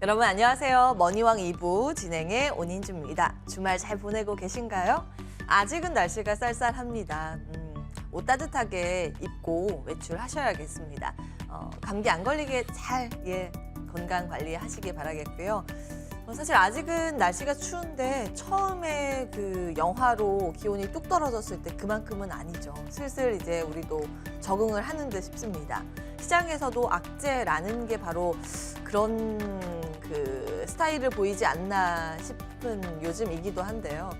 여러분 안녕하세요. 머니왕 2부 진행의 온인주입니다. 주말 잘 보내고 계신가요? 아직은 날씨가 쌀쌀합니다. 옷 따뜻하게 입고 외출하셔야겠습니다. 감기 안 걸리게 잘 건강 관리하시기 바라겠고요. 사실 아직은 날씨가 추운데 처음에 그 영하로 기온이 뚝 떨어졌을 때 그만큼은 아니죠. 슬슬 이제 우리도 적응을 하는 듯 싶습니다. 시장에서도 악재라는 게 바로 그런 그 스타일을 보이지 않나 싶은 요즘이기도 한데요.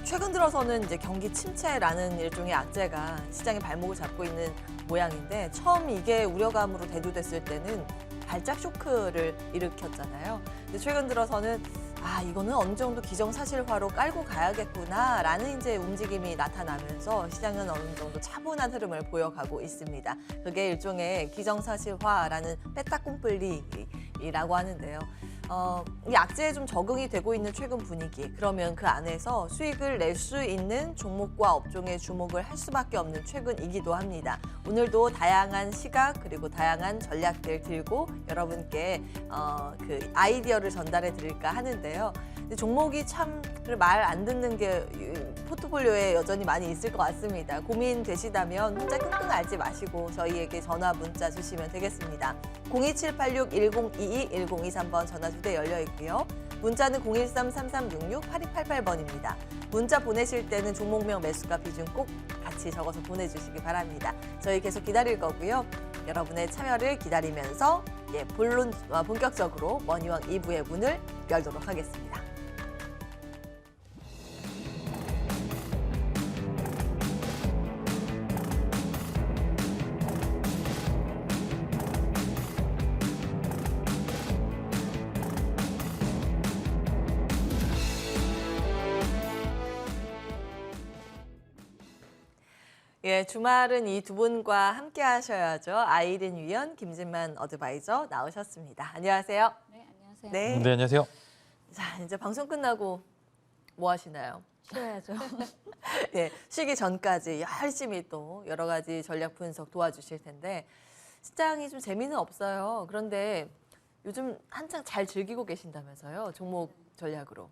최근 들어서는 이제 경기 침체라는 일종의 악재가 시장의 발목을 잡고 있는 모양인데 처음 이게 우려감으로 대두됐을 때는 발작 쇼크를 일으켰잖아요. 근데 최근 들어서는 이거는 어느 정도 기정사실화로 깔고 가야겠구나라는 이제 움직임이 나타나면서 시장은 어느 정도 차분한 흐름을 보여가고 있습니다. 그게 일종의 기정사실화라는 빼딱꿈플리라고 하는데요. 이 악재에 좀 적응이 되고 있는 최근 분위기, 그러면 그 안에서 수익을 낼 수 있는 종목과 업종에 주목을 할 수밖에 없는 최근이기도 합니다. 오늘도 다양한 시각 그리고 다양한 전략들 들고 여러분께 그 아이디어를 전달해 드릴까 하는데요. 근데 종목이 참 말 안 듣는 게 포트폴리오에 여전히 많이 있을 것 같습니다. 고민되시다면 혼자 끙끙 앓지 마시고 저희에게 전화 문자 주시면 되겠습니다. 02786-1022-1023번 전화주대 열려 있고요. 문자는 013-3366-8288번입니다. 문자 보내실 때는 종목명 매수가 비중 꼭 같이 적어서 보내주시기 바랍니다. 저희 계속 기다릴 거고요. 여러분의 참여를 기다리면서 본격적으로 머니왕 2부의 문을 열도록 하겠습니다. 주말은 이 두 분과 함께 하셔야죠. 아이린 위원, 김진만 어드바이저 나오셨습니다. 안녕하세요. 네, 안녕하세요. 네, 안녕하세요. 자, 이제 방송 끝나고 뭐 하시나요? 쉬어야죠. 쉬기 전까지 열심히 또 여러 가지 전략 분석 도와주실 텐데 시장이 좀 재미는 없어요. 그런데 요즘 한창 잘 즐기고 계신다면서요. 종목 전략으로.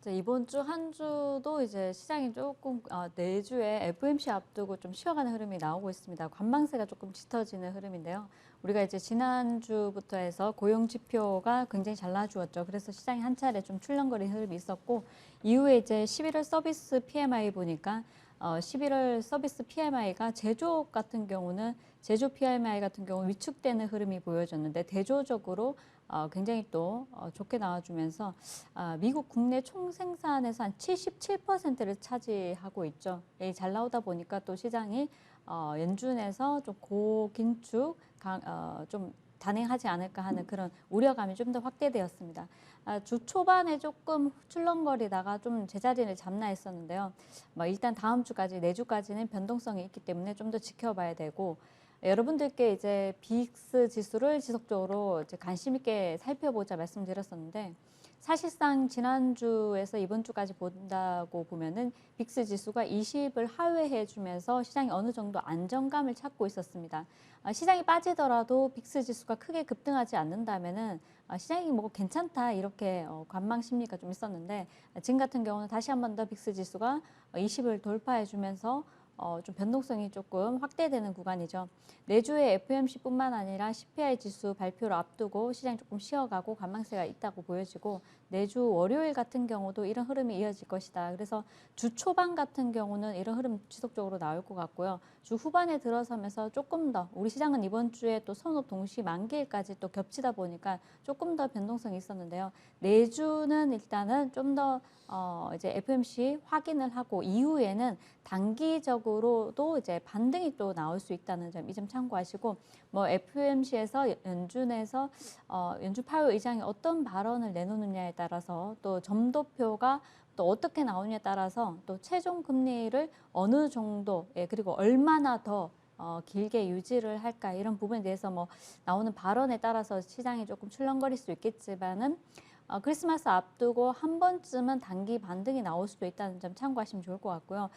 이번 주 한 주도 이제 시장이 조금 내주에 FOMC 앞두고 좀 쉬어가는 흐름이 나오고 있습니다. 관망세가 조금 짙어지는 흐름인데요. 우리가 이제 지난주부터 해서 고용 지표가 굉장히 잘 나와주었죠. 그래서 시장이 한 차례 좀 출렁거리는 흐름이 있었고 이후에 이제 11월 서비스 PMI 보니까 11월 서비스 PMI가 제조업 같은 경우는 제조 PMI 같은 경우 위축되는 흐름이 보여졌는데 대조적으로 굉장히 또 좋게 나와주면서 미국 국내 총생산에서 한 77%를 차지하고 있죠. 잘 나오다 보니까 또 시장이 연준에서 좀 고긴축 좀 단행하지 않을까 하는 그런 우려감이 좀 더 확대되었습니다. 주 초반에 조금 출렁거리다가 좀 제자리를 잡나 했었는데요. 일단 다음 주까지 내주까지는 변동성이 있기 때문에 좀 더 지켜봐야 되고 여러분들께 이제 빅스 지수를 지속적으로 이제 관심 있게 살펴보자 말씀드렸었는데 사실상 지난주에서 이번 주까지 본다고 보면은 빅스 지수가 20을 하회해주면서 시장이 어느 정도 안정감을 찾고 있었습니다. 시장이 빠지더라도 빅스 지수가 크게 급등하지 않는다면은 시장이 뭐 괜찮다 이렇게 관망 심리가 좀 있었는데 지금 같은 경우는 다시 한 번 더 빅스 지수가 20을 돌파해주면서 좀 변동성이 조금 확대되는 구간이죠. 내주의 FOMC뿐만 아니라 CPI 지수 발표를 앞두고 시장이 조금 쉬어가고 관망세가 있다고 보여지고 내주 월요일 같은 경우도 이런 흐름이 이어질 것이다. 그래서 주 초반 같은 경우는 이런 흐름 지속적으로 나올 것 같고요. 주 후반에 들어서면서 조금 더 우리 시장은 이번 주에 또 선업 동시 만기일까지 또 겹치다 보니까 조금 더 변동성이 있었는데요. 내주는 일단은 좀 더 이제 FOMC 확인을 하고 이후에는 단기적으로도 이제 반등이 또 나올 수 있다는 점, 이 점 참고하시고 뭐 FOMC에서 연준에서 연준 파월 의장이 어떤 발언을 내놓느냐에 따라서 또 점도표가 또 어떻게 나오냐에 따라서 또 최종 금리를 어느 정도 그리고 얼마나 더 길게 유지를 할까 이런 부분에 대해서 뭐 나오는 발언에 따라서 시장이 조금 출렁거릴 수 있겠지만은 크리스마스 앞두고 한 번쯤은 단기 반등이 나올 수도 있다는 점 참고하시면 좋을 것 같고요.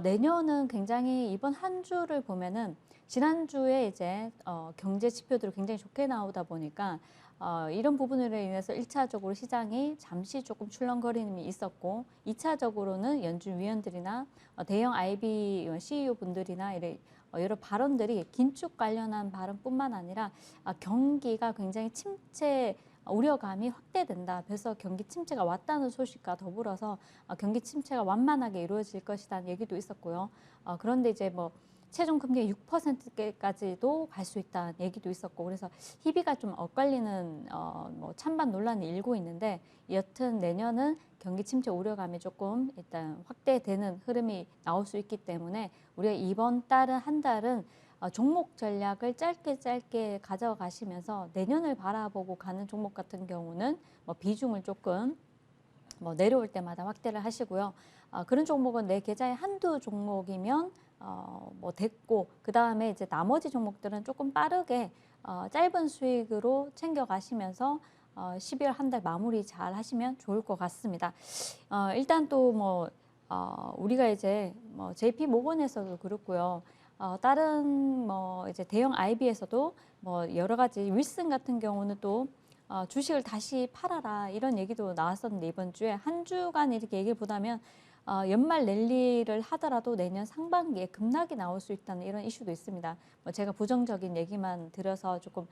내년은 굉장히 이번 한 주를 보면은 지난주에 이제 경제 지표들이 굉장히 좋게 나오다 보니까 이런 부분으로 인해서 1차적으로 시장이 잠시 조금 출렁거림이 있었고 2차적으로는 연준 위원들이나 대형 IB CEO 분들이나 여러 발언들이 긴축 관련한 발언뿐만 아니라 경기가 굉장히 침체 우려감이 확대된다. 그래서 경기 침체가 왔다는 소식과 더불어서 경기 침체가 완만하게 이루어질 것이라는 얘기도 있었고요. 그런데 이제 뭐 최종 금리 6%까지도 갈 수 있다는 얘기도 있었고 그래서 희비가 좀 엇갈리는 뭐 찬반 논란이 일고 있는데 여튼 내년은 경기 침체 우려감이 조금 일단 확대되는 흐름이 나올 수 있기 때문에 우리가 이번 달은 한 달은 종목 전략을 짧게 가져가시면서 내년을 바라보고 가는 종목 같은 경우는 뭐 비중을 조금 뭐 내려올 때마다 확대를 하시고요. 그런 종목은 내 계좌에 한두 종목이면 뭐 됐고 그 다음에 이제 나머지 종목들은 조금 빠르게 짧은 수익으로 챙겨 가시면서 12월 한 달 마무리 잘 하시면 좋을 것 같습니다. 일단 또 뭐 우리가 이제 뭐 JP 모건에서도 그렇고요. 다른 뭐 이제 대형 IB에서도 뭐 여러 가지 윌슨 같은 경우는 또 주식을 다시 팔아라 이런 얘기도 나왔었는데 이번 주에 한 주간 이렇게 얘기를 보다면 연말 랠리를 하더라도 내년 상반기에 급락이 나올 수 있다는 이런 이슈도 있습니다. 뭐 제가 부정적인 얘기만 들어서 조금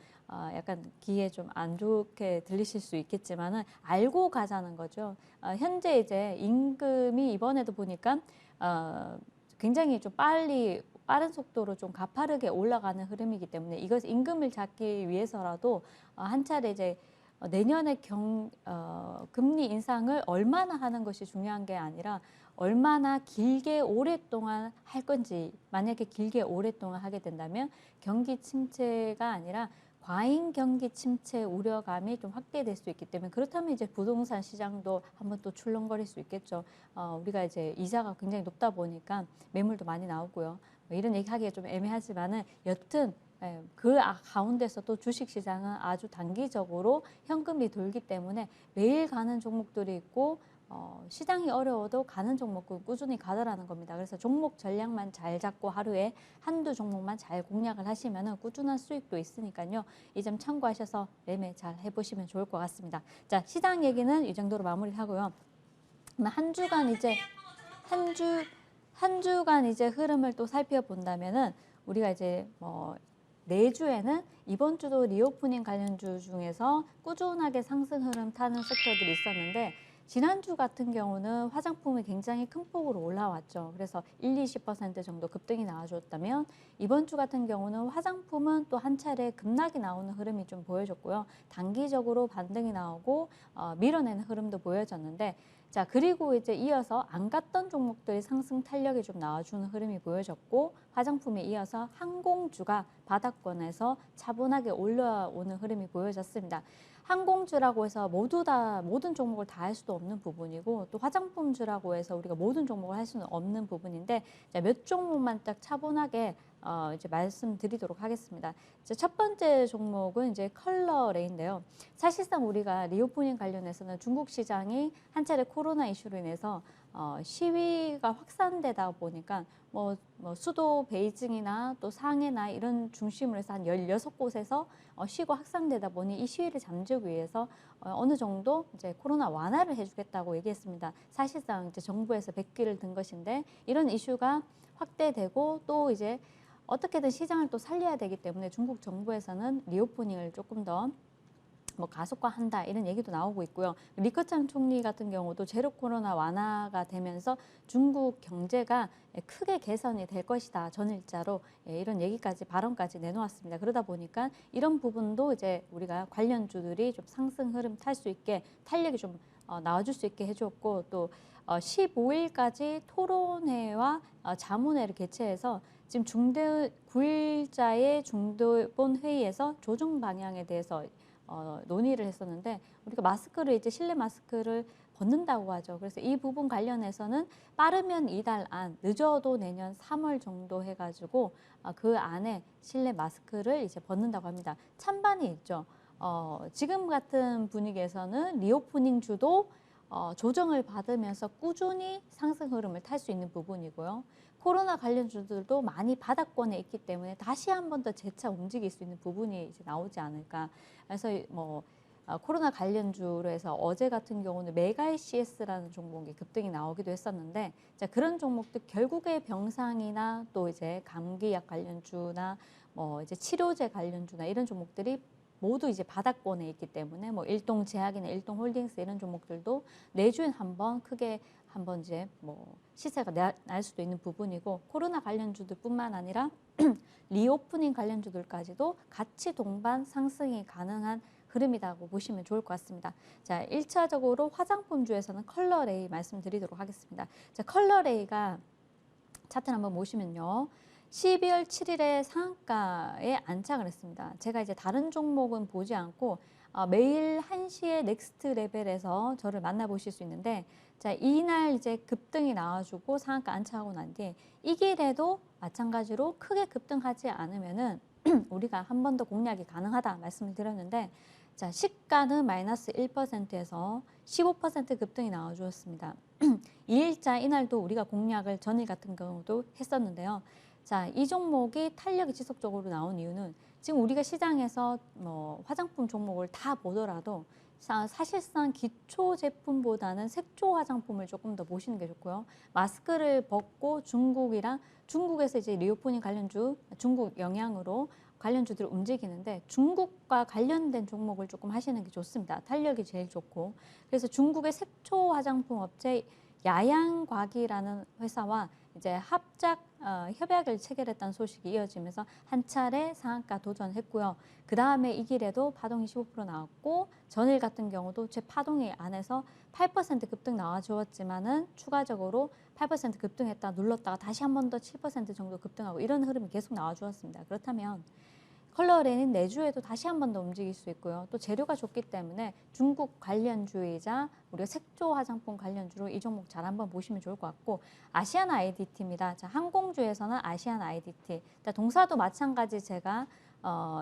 약간 귀에 좀 안 좋게 들리실 수 있겠지만은 알고 가자는 거죠. 현재 이제 임금이 이번에도 보니까 굉장히 좀 빠른 속도로 좀 가파르게 올라가는 흐름이기 때문에 이것 임금을 잡기 위해서라도 한 차례 이제 내년에 금리 인상을 얼마나 하는 것이 중요한 게 아니라 얼마나 길게 오랫동안 할 건지 만약에 길게 오랫동안 하게 된다면 경기 침체가 아니라 과잉 경기 침체 우려감이 좀 확대될 수 있기 때문에 그렇다면 이제 부동산 시장도 한번 또 출렁거릴 수 있겠죠. 우리가 이제 이자가 굉장히 높다 보니까 매물도 많이 나오고요. 뭐 이런 얘기하기가 좀 애매하지만은 여튼 그 가운데서도 주식시장은 아주 단기적으로 현금이 돌기 때문에 매일 가는 종목들이 있고 시장이 어려워도 가는 종목은 꾸준히 가더라는 겁니다. 그래서 종목 전략만 잘 잡고 하루에 한두 종목만 잘 공략을 하시면 꾸준한 수익도 있으니까요. 이 점 참고하셔서 매매 잘 해보시면 좋을 것 같습니다. 자, 시장 얘기는 이 정도로 마무리하고요. 한 주간 이제 한 주간 이제 흐름을 또 살펴본다면은 우리가 이제 뭐 내주에는 이번 주도 리오프닝 관련주 중에서 꾸준하게 상승 흐름 타는 섹터들이 있었는데 지난주 같은 경우는 화장품이 굉장히 큰 폭으로 올라왔죠. 그래서 20% 정도 급등이 나와줬다면 이번 주 같은 경우는 화장품은 또 한 차례 급락이 나오는 흐름이 좀 보여졌고요. 단기적으로 반등이 나오고 밀어내는 흐름도 보여졌는데 자 그리고 이제 이어서 안 갔던 종목들이 상승 탄력이 좀 나와주는 흐름이 보여졌고 화장품에 이어서 항공주가 바닥권에서 차분하게 올라오는 흐름이 보여졌습니다. 항공주라고 해서 모든 종목을 다 할 수도 없는 부분이고 또 화장품주라고 해서 우리가 모든 종목을 할 수는 없는 부분인데 몇 종목만 딱 차분하게 이제 말씀드리도록 하겠습니다. 이제 첫 번째 종목은 이제 컬러레인데요. 사실상 우리가 리오프닝 관련해서는 중국 시장이 한 차례 코로나 이슈로 인해서 시위가 확산되다 보니까 뭐 수도 베이징이나 또 상해나 이런 중심으로 해서 한 16곳에서 시위가 확산되다 보니 이 시위를 잠재우기 위해서 어느 정도 이제 코로나 완화를 해주겠다고 얘기했습니다. 사실상 이제 정부에서 백기를 든 것인데 이런 이슈가 확대되고 또 이제 어떻게든 시장을 또 살려야 되기 때문에 중국 정부에서는 리오프닝을 조금 더 뭐 가속화한다 이런 얘기도 나오고 있고요. 리커창 총리 같은 경우도 제로 코로나 완화가 되면서 중국 경제가 크게 개선이 될 것이다 전일자로 이런 얘기까지 발언까지 내놓았습니다. 그러다 보니까 이런 부분도 이제 우리가 관련주들이 좀 상승 흐름 탈 수 있게 탄력이 좀 나와줄 수 있게 해줬고 또 15일까지 토론회와 자문회를 개최해서 지금 9일자의 중도본 회의에서 조정 방향에 대해서 논의를 했었는데 우리가 마스크를 이제 실내 마스크를 벗는다고 하죠. 그래서 이 부분 관련해서는 빠르면 이달 안, 늦어도 내년 3월 정도 해가지고 그 안에 실내 마스크를 이제 벗는다고 합니다. 찬반이 있죠. 지금 같은 분위기에서는 리오프닝 주도 조정을 받으면서 꾸준히 상승 흐름을 탈 수 있는 부분이고요. 코로나 관련주들도 많이 바닥권에 있기 때문에 다시 한 번 더 재차 움직일 수 있는 부분이 이제 나오지 않을까. 그래서 코로나 관련주로 해서 어제 같은 경우는 메갈CS라는 종목이 급등이 나오기도 했었는데, 자, 그런 종목들 결국에 병상이나 또 이제 감기약 관련주나 이제 치료제 관련주나 이런 종목들이 모두 이제 바닥권에 있기 때문에 일동제약이나 일동홀딩스 이런 종목들도 내주에 한번 크게 한번 이제 시세가 날 수도 있는 부분이고, 코로나 관련주들뿐만 아니라 리오프닝 관련주들까지도 같이 동반 상승이 가능한 흐름이라고 보시면 좋을 것 같습니다. 자, 1차적으로 화장품주에서는 컬러레이 말씀드리도록 하겠습니다. 자, 컬러레이가 차트를 한번 보시면요. 12월 7일에 상한가에 안착을 했습니다. 제가 이제 다른 종목은 보지 않고 매일 1시에 넥스트 레벨에서 저를 만나보실 수 있는데, 자, 이날 이제 급등이 나와주고 상한가 안착하고 난 뒤에 이 길에도 마찬가지로 크게 급등하지 않으면은 우리가 한 번 더 공략이 가능하다 말씀을 드렸는데, 자, 시가는 마이너스 1%에서 15% 급등이 나와주었습니다. 2일자 이날도 우리가 공략을 전일 같은 경우도 했었는데요. 자, 이 종목이 탄력이 지속적으로 나온 이유는 지금 우리가 시장에서 화장품 종목을 다 보더라도 사실상 기초 제품보다는 색조 화장품을 조금 더 보시는 게 좋고요. 마스크를 벗고 중국에서 이제 리오프닝 관련주, 중국 영향으로 관련주들을 움직이는데 중국과 관련된 종목을 조금 하시는 게 좋습니다. 탄력이 제일 좋고. 그래서 중국의 색조 화장품 업체 야양과기라는 회사와 이제 협약을 체결했다는 소식이 이어지면서 한 차례 상한가 도전했고요. 그 다음에 이 길에도 파동이 15% 나왔고, 전일 같은 경우도 제 파동이 안에서 8% 급등 나와주었지만은 추가적으로 8% 급등했다 눌렀다가 다시 한 번 더 7% 정도 급등하고 이런 흐름이 계속 나와주었습니다. 그렇다면 컬러레이는 내주에도 다시 한 번 더 움직일 수 있고요. 또 재료가 좋기 때문에 중국 관련주이자 우리가 색조 화장품 관련주로 이 종목 잘 한번 보시면 좋을 것 같고, 아시아나 IDT입니다. 자, 항공주에서는 아시아나 IDT. 동사도 마찬가지 제가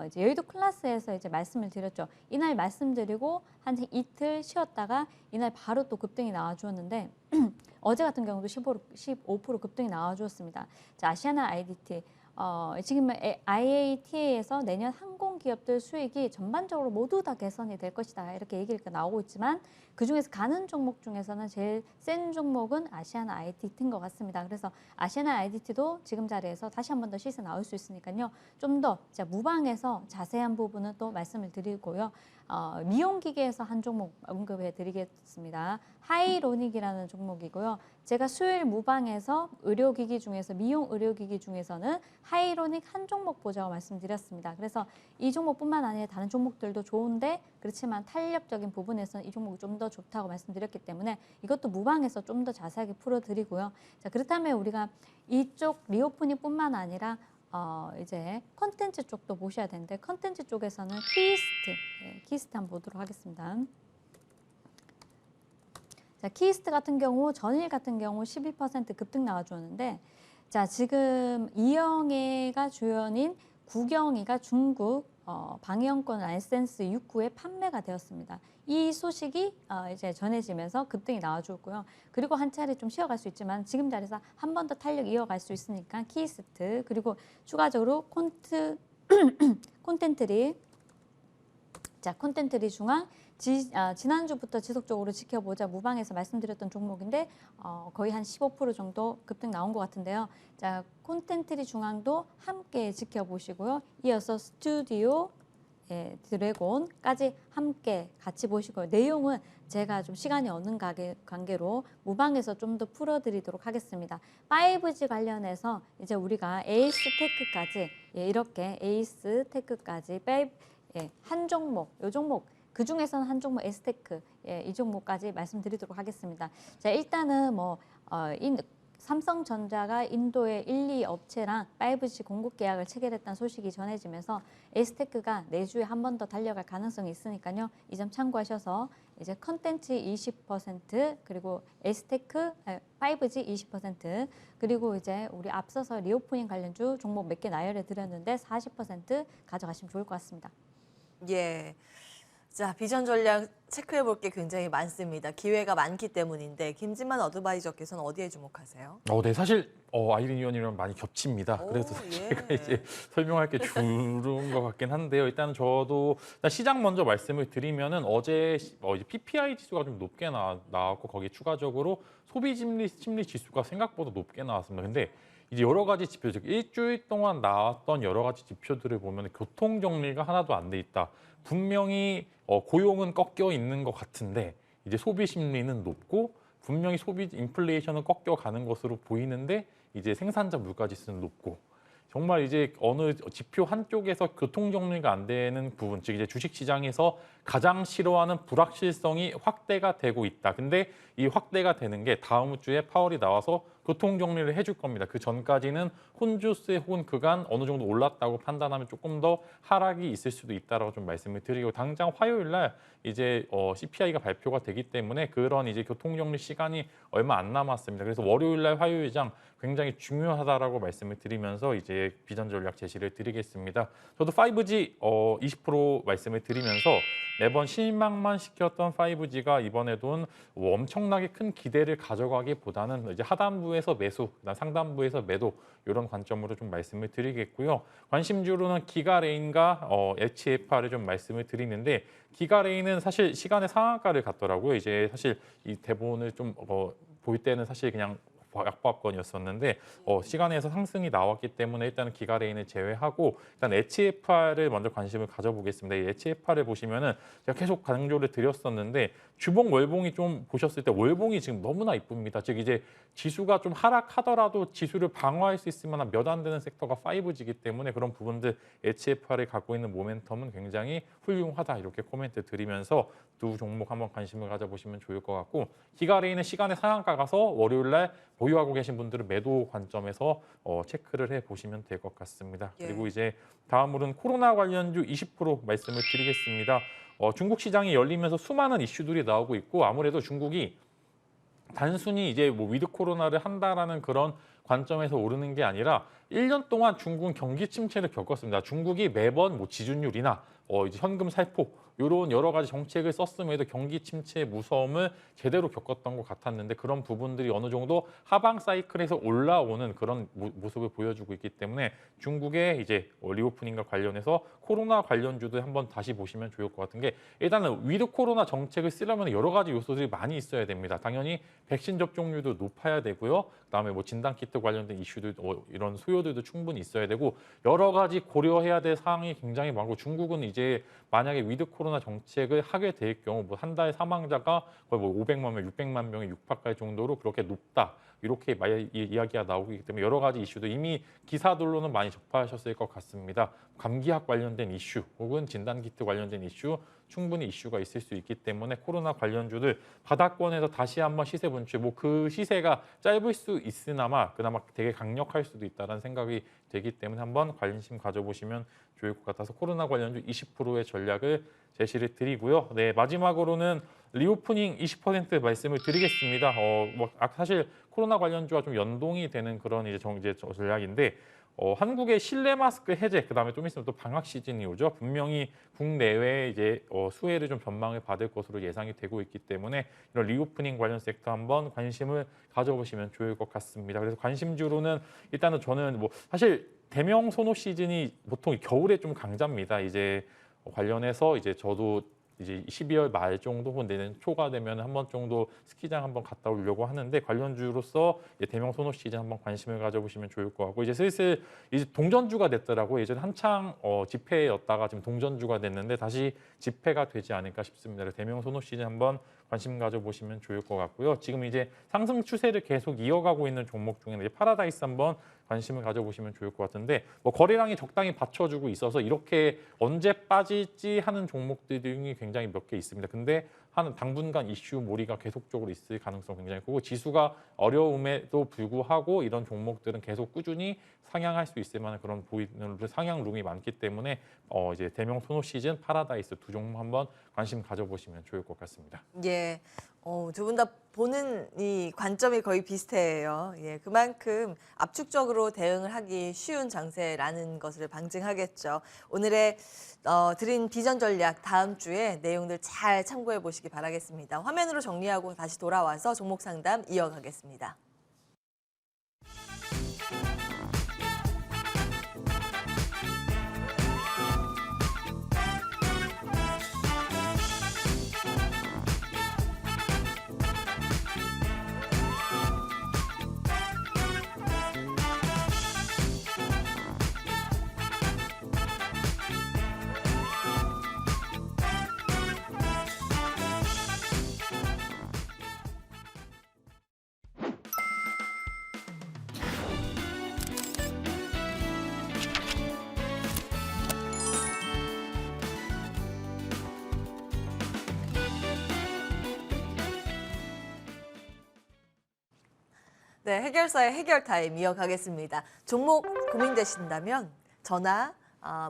이제 여의도 클래스에서 이제 말씀을 드렸죠. 이날 말씀드리고 한 이틀 쉬었다가 이날 바로 또 급등이 나와주었는데 어제 같은 경우도 15% 급등이 나와주었습니다. 자, 아시아나 IDT. 지금 IATA에서 내년 항공 기업들 수익이 전반적으로 모두 다 개선이 될 것이다 이렇게 얘기가 나오고 있지만, 그중에서 가는 종목 중에서는 제일 센 종목은 아시아나 IDT인 것 같습니다. 그래서 아시아나 IDT도 지금 자리에서 다시 한 번 더 시세 나올 수 있으니까요. 좀 더 무방에서 자세한 부분은 또 말씀을 드리고요. 미용기계에서 한 종목 언급해 드리겠습니다. 하이로닉이라는 종목이고요. 제가 수요일 무방에서 의료기기 중에서 미용 의료기기 중에서는 하이로닉 한 종목 보자고 말씀드렸습니다. 그래서 이 종목뿐만 아니라 다른 종목들도 좋은데, 그렇지만 탄력적인 부분에서는 이 종목이 좀 더 좋다고 말씀드렸기 때문에 이것도 무방에서 좀 더 자세하게 풀어드리고요. 자, 그렇다면 우리가 이쪽 리오프닝뿐만 아니라 이제 컨텐츠 쪽도 보셔야 되는데, 컨텐츠 쪽에서는 키스트 한번 보도록 하겠습니다. 자, 키스트 같은 경우 전일 같은 경우 11% 급등 나와주었는데, 자, 지금 이영애가 주연인 구경이가 중국 방영권 라이센스 6구에 판매가 되었습니다. 이 소식이 이제 전해지면서 급등이 나와주었고요. 그리고 한 차례 좀 쉬어갈 수 있지만 지금 자리에서 한 번 더 탄력 이어갈 수 있으니까 키스트, 그리고 추가적으로 콘텐트리. 자, 콘텐트리 중앙 지난주부터 지속적으로 지켜보자 무방에서 말씀드렸던 종목인데 거의 한 15% 정도 급등 나온 것 같은데요. 자, 콘텐트리 중앙도 함께 지켜보시고요. 이어서 스튜디오 드래곤까지 함께 같이 보시고요. 내용은 제가 좀 시간이 없는 관계로 무방에서 좀 더 풀어드리도록 하겠습니다. 5G 관련해서 이제 우리가 에이스테크까지 이렇게 에이스테크까지 한 종목, 요 종목 그 중에서는 한 종목 에스테크 이 종목까지 말씀드리도록 하겠습니다. 자, 일단은 삼성전자가 인도의 1, 2 업체랑 5G 공급 계약을 체결했다는 소식이 전해지면서 에스테크가 내주에 한 번 더 달려갈 가능성이 있으니까요. 이 점 참고하셔서 이제 컨텐츠 20% 그리고 에스테크 5G 20% 그리고 이제 우리 앞서서 리오프닝 관련주 종목 몇 개 나열해 드렸는데 40% 가져가시면 좋을 것 같습니다. 예. 자, 비전 전략 체크해 볼 게 굉장히 많습니다. 기회가 많기 때문인데 김진만 어드바이저께서는 어디에 주목하세요? 네, 사실 아이린 위원이랑 많이 겹칩니다. 그래서 오, 제가 이제 설명할 게 줄은 것 같긴 한데요. 일단 저도 일단 시장 먼저 말씀을 드리면은 어제 이제 PPI 지수가 좀 높게 나왔고 거기에 추가적으로 소비 심리 지수가 생각보다 높게 나왔습니다. 근데 이제 여러 가지 지표, 즉 일주일 동안 나왔던 여러 가지 지표들을 보면 교통 정리가 하나도 안 돼 있다. 분명히 고용은 꺾여 있는 것 같은데 이제 소비 심리는 높고 분명히 소비 인플레이션은 꺾여가는 것으로 보이는데 이제 생산자 물가 지수는 높고 정말 이제 어느 지표 한쪽에서 교통 정리가 안 되는 부분, 즉 이제 주식 시장에서 가장 싫어하는 불확실성이 확대가 되고 있다. 근데 이 확대가 되는 게 다음 주에 파월이 나와서 교통 정리를 해줄 겁니다. 그 전까지는 혼주세 혹은 그간 어느 정도 올랐다고 판단하면 조금 더 하락이 있을 수도 있다라고 좀 말씀을 드리고 당장 화요일 날 이제 CPI가 발표가 되기 때문에 그런 이제 교통 정리 시간이 얼마 안 남았습니다. 그래서 월요일 날 화요일장 굉장히 중요하다라고 말씀을 드리면서 이제 비전 전략 제시를 드리겠습니다. 저도 5G 20% 말씀을 드리면서 매번 실망만 시켰던 5G가 이번에도 엄청나게 큰 기대를 가져가기보다는 이제 하단부에서 매수, 그다음 상단부에서 매도 이런 관점으로 좀 말씀을 드리겠고요. 관심주로는 기가레인과 HFR을 좀 말씀을 드리는데 기가레인은 사실 시간의 상한가를 갔더라고요. 이제 사실 이 대본을 좀 볼 때는 사실 그냥 약보합권이었었는데 시간에서 상승이 나왔기 때문에 일단은 기가레인을 제외하고 일단 HFR을 먼저 관심을 가져보겠습니다. 이 HFR을 보시면은 제가 계속 강조를 드렸었는데 주봉 월봉이 좀 보셨을 때 월봉이 지금 너무나 이쁩니다. 즉 이제 지수가 좀 하락하더라도 지수를 방어할 수 있을 만한 몇 안 되는 섹터가 5G이기 때문에 그런 부분들 HFR이 갖고 있는 모멘텀은 굉장히 훌륭하다 이렇게 코멘트 드리면서 두 종목 한번 관심을 가져보시면 좋을 것 같고 기가레인은 시간의 상한가 가서 월요일 날 보유하고 계신 분들은 매도 관점에서 체크를 해보시면 될 것 같습니다. 예. 그리고 이제 다음으로는 코로나 관련주 20% 말씀을 드리겠습니다. 중국 시장이 열리면서 수많은 이슈들이 나오고 있고 아무래도 중국이 단순히 이제 뭐 위드 코로나를 한다라는 그런 관점에서 오르는 게 아니라 1년 동안 중국은 경기 침체를 겪었습니다. 중국이 매번 뭐 지준율이나 이제 현금 살포 이런 여러 가지 정책을 썼음에도 경기 침체의 무서움을 제대로 겪었던 것 같았는데 그런 부분들이 어느 정도 하방 사이클에서 올라오는 그런 모습을 보여주고 있기 때문에 중국의 이제 리오프닝과 관련해서 코로나 관련주도 한번 다시 보시면 좋을 것 같은 게 일단은 위드 코로나 정책을 쓰려면 여러 가지 요소들이 많이 있어야 됩니다. 당연히 백신 접종률도 높아야 되고요. 그다음에 뭐 진단 키트 관련된 이슈들 이런 수요들도 충분히 있어야 되고 여러 가지 고려해야 될 사항이 굉장히 많고 중국은 이제 만약에 위드 코로나 정책을 하게 될 경우 뭐 한 달 사망자가 거의 뭐 500만 명, 600만 명에 육박할 정도로 그렇게 높다. 이렇게 이야기가 나오고 있기 때문에 여러 가지 이슈도 이미 기사들로는 많이 접하셨을 것 같습니다. 감기약 관련된 이슈 혹은 진단키트 관련된 이슈 충분히 이슈가 있을 수 있기 때문에 코로나 관련주들 바닥권에서 다시 한번 시세 분출 뭐 그 시세가 짧을 수 있으나마 그나마 되게 강력할 수도 있다는 생각이 되기 때문에 한번 관심 가져보시면 좋을 것 같아서 코로나 관련주 20%의 전략을 제시를 드리고요. 네, 마지막으로는 리오프닝 20% 말씀을 드리겠습니다. 사실 코로나 관련주와 좀 연동이 되는 그런 이제 전략인데 한국의 실내 마스크 해제, 그다음에 좀 있으면 또 방학 시즌이 오죠. 분명히 국내외 이제 수혜를 좀 전망을 받을 것으로 예상이 되고 있기 때문에 이런 리오프닝 관련 섹터 한번 관심을 가져보시면 좋을 것 같습니다. 그래서 관심주로는 일단은 저는 뭐 사실 대명 소노 시즌이 보통 겨울에 좀 강자입니다. 이제 관련해서 이제 저도 이제 12월 말 정도 혹은 내년 초가 되면 한 번 정도 스키장 한번 갔다 오려고 하는데 관련주로서 대명 소노 시즌 한번 관심을 가져보시면 좋을 것 같고 이제 슬슬 이제 동전주가 됐더라고요. 예전에 한창 집회였다가 지금 동전주가 됐는데 다시 집회가 되지 않을까 싶습니다. 그래서 대명 소노 시즌 한번 관심 가져보시면 좋을 것 같고요. 지금 이제 상승 추세를 계속 이어가고 있는 종목 중에는 이제 파라다이스 한번 관심을 가져보시면 좋을 것 같은데 뭐 거래량이 적당히 받쳐주고 있어서 이렇게 언제 빠질지 하는 종목들이 굉장히 몇 개 있습니다. 근데 한 당분간 이슈 몰이가 계속적으로 있을 가능성 굉장히 크고 지수가 어려움에도 불구하고 이런 종목들은 계속 꾸준히 상향할 수 있을 만한 그런 보이는 상향룸이 많기 때문에 이제 대명 소노 시즌 파라다이스 두 종목 한번 관심 가져보시면 좋을 것 같습니다. 예, 두 분 다 보는 이 관점이 거의 비슷해요. 예, 그만큼 압축적으로 대응을 하기 쉬운 장세라는 것을 방증하겠죠. 오늘의 드린 비전 전략 다음 주에 내용들 잘 참고해 보시기 바라겠습니다. 화면으로 정리하고 다시 돌아와서 종목 상담 이어가겠습니다. 네, 해결사의 해결 타임 이어가겠습니다. 종목 고민되신다면 전화,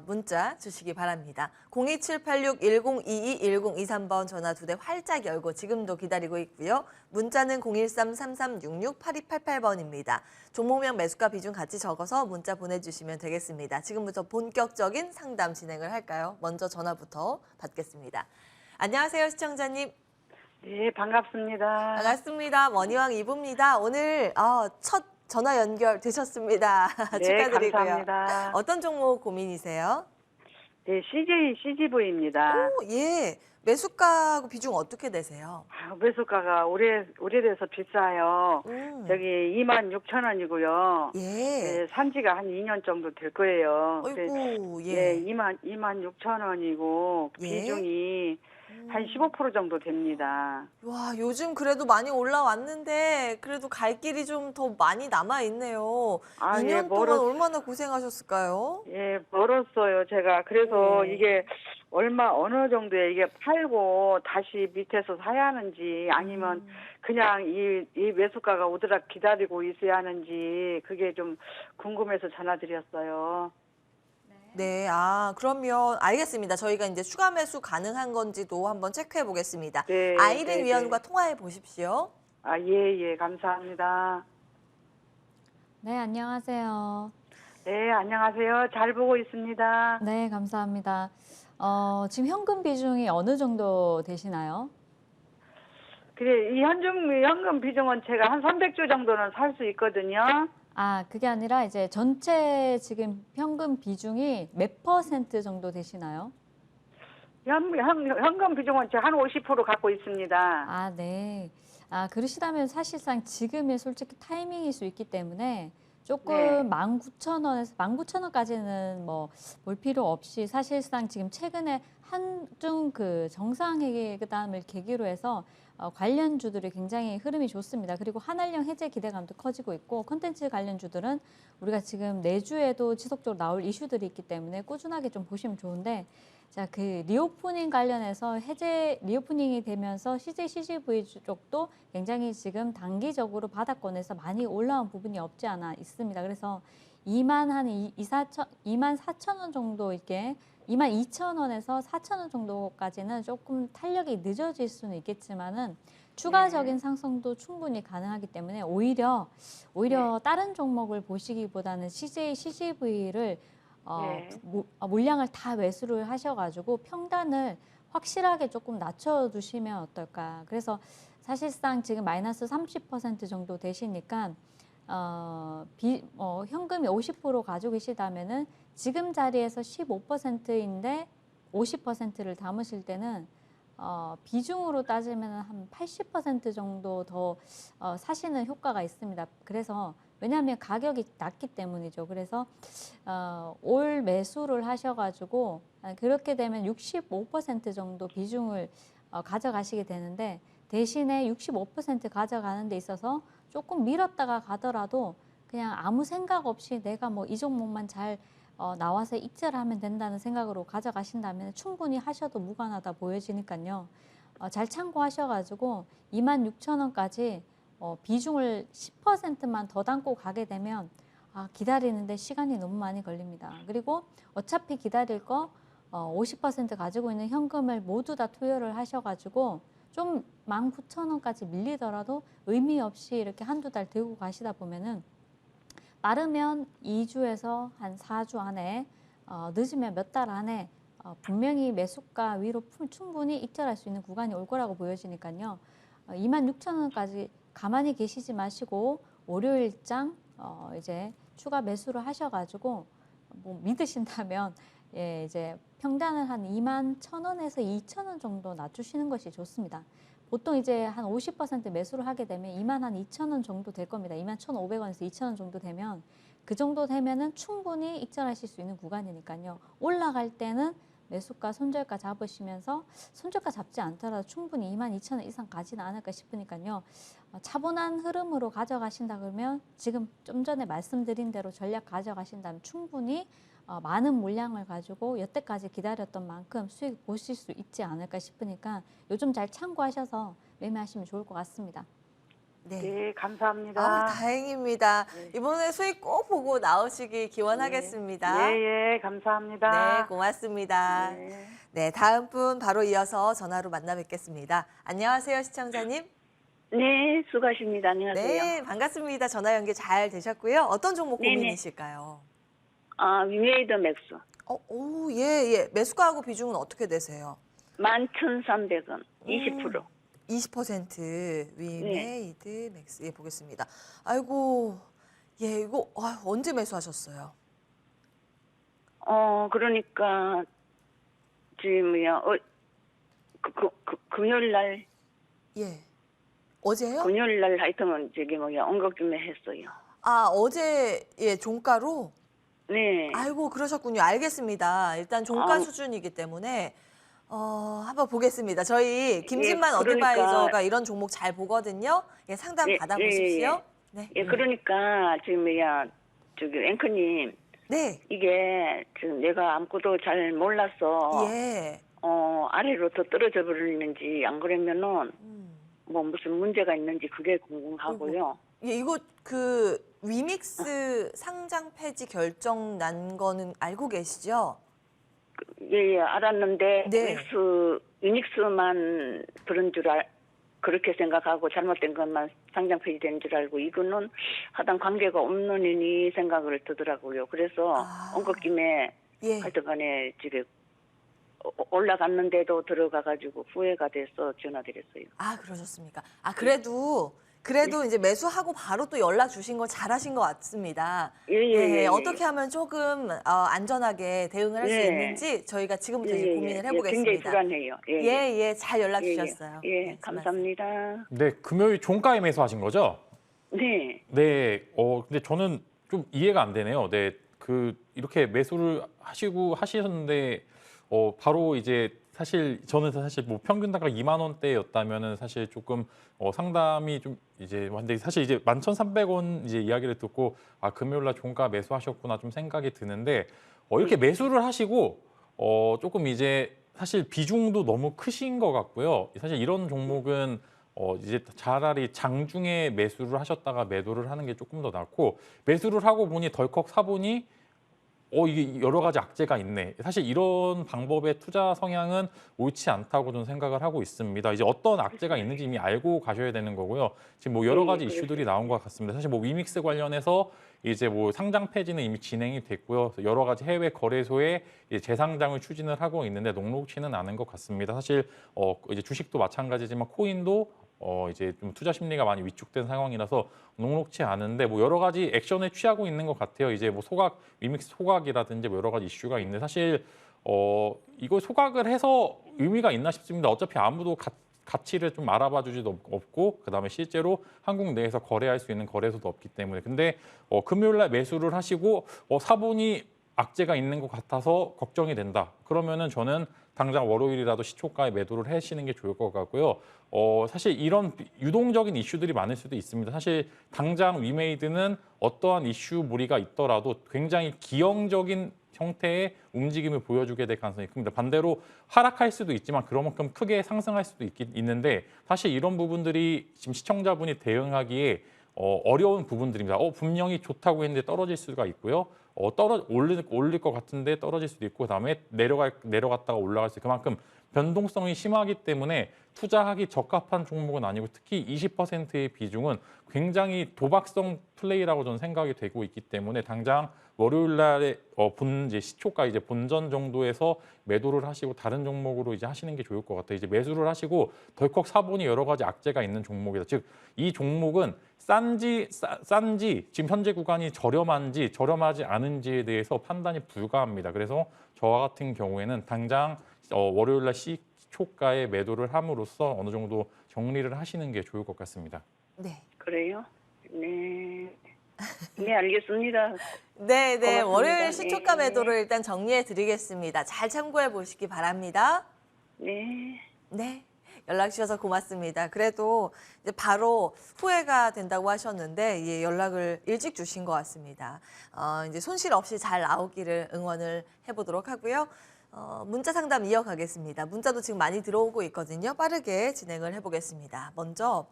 문자 주시기 바랍니다. 02786-1022-1023번 전화 2대 활짝 열고 지금도 기다리고 있고요. 문자는 013-3366-8288번입니다. 종목명 매수가 비중 같이 적어서 문자 보내주시면 되겠습니다. 지금부터 본격적인 상담 진행을 할까요? 먼저 전화부터 받겠습니다. 안녕하세요, 시청자님. 네, 반갑습니다. 반갑습니다. 머니왕 이부입니다. 오늘 첫 전화 연결 되셨습니다. 네, 축하드리고요. 감사합니다. 어떤 종목 고민이세요? 네, CJCGV입니다. 오, 예. 매수가하고 비중 어떻게 되세요? 매수가가 오래돼서 비싸요. 저기 26,000원이고요. 예. 네, 산지가 한 2년 정도 될 거예요. 어이구, 예. 네, 26,000원이고 예. 비중이 한 15% 정도 됩니다. 와, 요즘 그래도 많이 올라왔는데 그래도 갈 길이 좀 더 많이 남아 있네요. 아, 2년 예, 동안 얼마나 고생하셨을까요? 예, 멀었어요. 제가 그래서 이게 어느 정도에 이게 팔고 다시 밑에서 사야 하는지 아니면 그냥 이 매수가가 오더락 기다리고 있어야 하는지 그게 좀 궁금해서 전화드렸어요. 네, 그러면 알겠습니다. 저희가 이제 추가 매수 가능한 건지도 한번 체크해 보겠습니다. 네, 아이린 네, 위원과 네. 통화해 보십시오. 아, 예, 감사합니다. 네, 안녕하세요. 네, 안녕하세요. 잘 보고 있습니다. 네, 감사합니다. 지금 현금 비중이 어느 정도 되시나요? 그래, 이 현금 비중은 제가 한 300주 정도는 살 수 있거든요. 그게 아니라 이제 전체 지금 현금 비중이 몇 % 정도 되시나요? 현금 비중은 제가 한 50% 갖고 있습니다. 네. 그러시다면 사실상 지금이 솔직히 타이밍일 수 있기 때문에 조금 네. 19,000원에서 19,000원까지는 뭐 볼 필요 없이 사실상 지금 최근에 한중 그 정상회담을 계기로 해서 관련주들이 굉장히 흐름이 좋습니다. 그리고 한알령 해제 기대감도 커지고 있고 콘텐츠 관련주들은 우리가 지금 내주에도 지속적으로 나올 이슈들이 있기 때문에 꾸준하게 좀 보시면 좋은데 자, 그 리오프닝 관련해서 리오프닝이 되면서 CJCGV 쪽도 굉장히 지금 단기적으로 바닥권에서 많이 올라온 부분이 없지 않아 있습니다. 그래서 24,000원 정도 이렇게 22,000원에서 4,000원 정도까지는 조금 탄력이 늦어질 수는 있겠지만은 추가적인 상승도 충분히 가능하기 때문에 오히려 다른 종목을 보시기보다는 CJCGV를 물량을 다 매수를 하셔가지고 평단을 확실하게 조금 낮춰두시면 어떨까. 그래서 사실상 지금 마이너스 30% 정도 되시니까 현금이 50% 가지고 계시다면은 지금 자리에서 15%인데 50%를 담으실 때는 비중으로 따지면 한 80% 정도 더 사시는 효과가 있습니다. 그래서 왜냐하면 가격이 낮기 때문이죠. 그래서 올 매수를 하셔가지고 그렇게 되면 65% 정도 비중을 가져가시게 되는데 대신에 65% 가져가는 데 있어서 조금 밀었다가 가더라도 그냥 아무 생각 없이 내가 뭐 이 종목만 잘 나와서 익절을 하면 된다는 생각으로 가져가신다면 충분히 하셔도 무관하다 보여지니까요. 잘 참고하셔가지고 26,000원까지 비중을 10%만 더 담고 가게 되면 기다리는데 시간이 너무 많이 걸립니다. 그리고 어차피 기다릴 거 50% 가지고 있는 현금을 모두 다 투여를 하셔가지고 좀 19,000원까지 밀리더라도 의미 없이 이렇게 한두 달 들고 가시다 보면은 빠르면 2주에서 한 4주 안에 늦으면 몇 달 안에 분명히 매수가 위로 충분히 익절할 수 있는 구간이 올 거라고 보여지니까요. 26,000원까지 가만히 계시지 마시고 월요일장 이제 추가 매수를 하셔가지고 뭐 믿으신다면 예, 이제 평단을 한 21,000원에서 2,000원 정도 낮추시는 것이 좋습니다. 보통 이제 한 50% 매수를 하게 되면 22,000원 정도 될 겁니다. 21,500원에서 2,000원 정도 되면 그 정도 되면은 충분히 익절하실 수 있는 구간이니까요. 올라갈 때는 매수가 손절가 잡으시면서 손절가 잡지 않더라도 충분히 22,000원 이상 가지는 않을까 싶으니까요. 차분한 흐름으로 가져가신다 그러면 지금 좀 전에 말씀드린 대로 전략 가져가신다면 충분히 많은 물량을 가지고 여태까지 기다렸던 만큼 수익 보실 수 있지 않을까 싶으니까 요즘 잘 참고하셔서 매매하시면 좋을 것 같습니다. 네. 네, 감사합니다. 다행입니다. 네. 이번에 수익 꼭 보고 나오시기 기원하겠습니다. 네, 감사합니다. 네, 고맙습니다. 네. 네, 다음 분 바로 이어서 전화로 만나 뵙겠습니다. 안녕하세요, 시청자님. 네, 수고하십니다. 안녕하세요. 네, 반갑습니다. 전화 연결 잘 되셨고요. 어떤 종목 네네. 고민이실까요? 위메이드 맥스 예. 매수가하고 비중은 어떻게 되세요? 11,300원, 20%. 20% 위메이드 네. 맥스. 예, 보겠습니다. 아이고, 예, 이거 언제 매수하셨어요? 그러니까 지금 금요일 날, 예. 어제요? 금요일 날 하여튼 저기 언급쯤에 했어요. 어제 예, 종가로? 네. 아이고, 그러셨군요. 알겠습니다. 일단 종가 아. 수준이기 때문에 한번 보겠습니다. 저희 김진만 그러니까. 어드바이저가 이런 종목 잘 보거든요. 예, 상담 예, 받아보십시오. 네. 예, 그러니까 지금 저기 앵커님, 네. 이게 지금 내가 아무것도 잘 몰라서 예. 아래로 더 떨어져 버리는지 안 그러면은 뭐 무슨 문제가 있는지 그게 궁금하고요. 예, 이거 위믹스 상장 폐지 결정 난 거는 알고 계시죠? 예, 알았는데 네. 유닉스만 그런 줄 그렇게 생각하고 잘못된 것만 상장 폐지된 줄 알고 이거는 하단 관계가 없는 이니 생각을 드더라고요. 그래서 언급김에 예. 하여튼간에 지금 올라갔는데도 들어가가지고 후회가 돼서 전화드렸어요. 그러셨습니까? 그래도 이제 매수하고 바로 또 연락 주신 거 잘하신 것 같습니다. 예. 어떻게 하면 조금 안전하게 대응을 할 수 예. 있는지 저희가 지금부터 이제 고민을 해보겠습니다. 굉장히 불안해요. 예, 잘 연락 주셨어요. 예, 네, 감사합니다. 네, 금요일 종가에 매수하신 거죠? 네. 네, 근데 저는 좀 이해가 안 되네요. 네, 이렇게 매수를 하셨는데, 바로 이제 저는 사실 뭐 평균 단가 2만 원대였다면은 사실 조금 상담이 좀 이제 근데 사실 이제 11,300원 이제 이야기를 듣고 금요일 날 종가 매수하셨구나 좀 생각이 드는데 이렇게 매수를 하시고 조금 이제 사실 비중도 너무 크신 것 같고요. 사실 이런 종목은 이제 차라리 장중에 매수를 하셨다가 매도를 하는 게 조금 더 낫고 매수를 하고 보니 덜컥 사보니 이게 여러 가지 악재가 있네. 사실 이런 방법의 투자 성향은 옳지 않다고 저는 생각을 하고 있습니다. 이제 어떤 악재가 있는지 이미 알고 가셔야 되는 거고요. 지금 뭐 여러 가지 이슈들이 나온 것 같습니다. 사실 뭐 위믹스 관련해서 이제 뭐 상장 폐지는 이미 진행이 됐고요. 여러 가지 해외 거래소에 이제 재상장을 추진을 하고 있는데 녹록치는 않은 것 같습니다. 사실 이제 주식도 마찬가지지만 코인도 이제 좀 투자 심리가 많이 위축된 상황이라서 녹록치 않은데 뭐 여러 가지 액션을 취하고 있는 것 같아요. 이제 뭐 위믹스 소각이라든지 뭐 여러 가지 이슈가 있는데 사실 이걸 소각을 해서 의미가 있나 싶습니다. 어차피 아무도 가치를 좀 알아봐 주지도 없고 그다음에 실제로 한국 내에서 거래할 수 있는 거래소도 없기 때문에 근데 금요일 날 매수를 하시고 사보니 악재가 있는 것 같아서 걱정이 된다. 그러면은 저는 당장 월요일이라도 시초가에 매도를 하시는 게 좋을 것 같고요. 사실 이런 유동적인 이슈들이 많을 수도 있습니다. 사실 당장 위메이드는 어떠한 이슈 무리가 있더라도 굉장히 기형적인 형태의 움직임을 보여주게 될 가능성이 큽니다. 반대로 하락할 수도 있지만 그만큼 크게 상승할 수도 있는데 사실 이런 부분들이 지금 시청자분이 대응하기에 어려운 부분들입니다. 분명히 좋다고 했는데 떨어질 수가 있고요. 올릴 것 같은데 떨어질 수도 있고 그다음에 내려갔다가 올라갈 수 있고 그만큼 변동성이 심하기 때문에 투자하기 적합한 종목은 아니고 특히 20%의 비중은 굉장히 도박성 플레이라고 저는 생각이 되고 있기 때문에 당장 월요일 날에 이제 시초가 이제 본전 정도에서 매도를 하시고 다른 종목으로 이제 하시는 게 좋을 것 같아요. 이제 매수를 하시고 덜컥 사보니 여러 가지 악재가 있는 종목이다. 즉 이 종목은 싼지 지금 현재 구간이 저렴한지 저렴하지 않은지에 대해서 판단이 불가합니다. 그래서 저와 같은 경우에는 당장 월요일 날 시초가에 매도를 함으로써 어느 정도 정리를 하시는 게 좋을 것 같습니다. 네. 그래요? 네. 네, 알겠습니다. 네, 네. 고맙습니다. 월요일 시초가 네. 매도를 일단 정리해 드리겠습니다. 잘 참고해 보시기 바랍니다. 네. 네. 연락 주셔서 고맙습니다. 그래도 이제 바로 후회가 된다고 하셨는데 예, 연락을 일찍 주신 것 같습니다. 이제 손실 없이 잘 나오기를 응원을 해보도록 하고요. 문자 상담 이어가겠습니다. 문자도 지금 많이 들어오고 있거든요. 빠르게 진행을 해보겠습니다. 먼저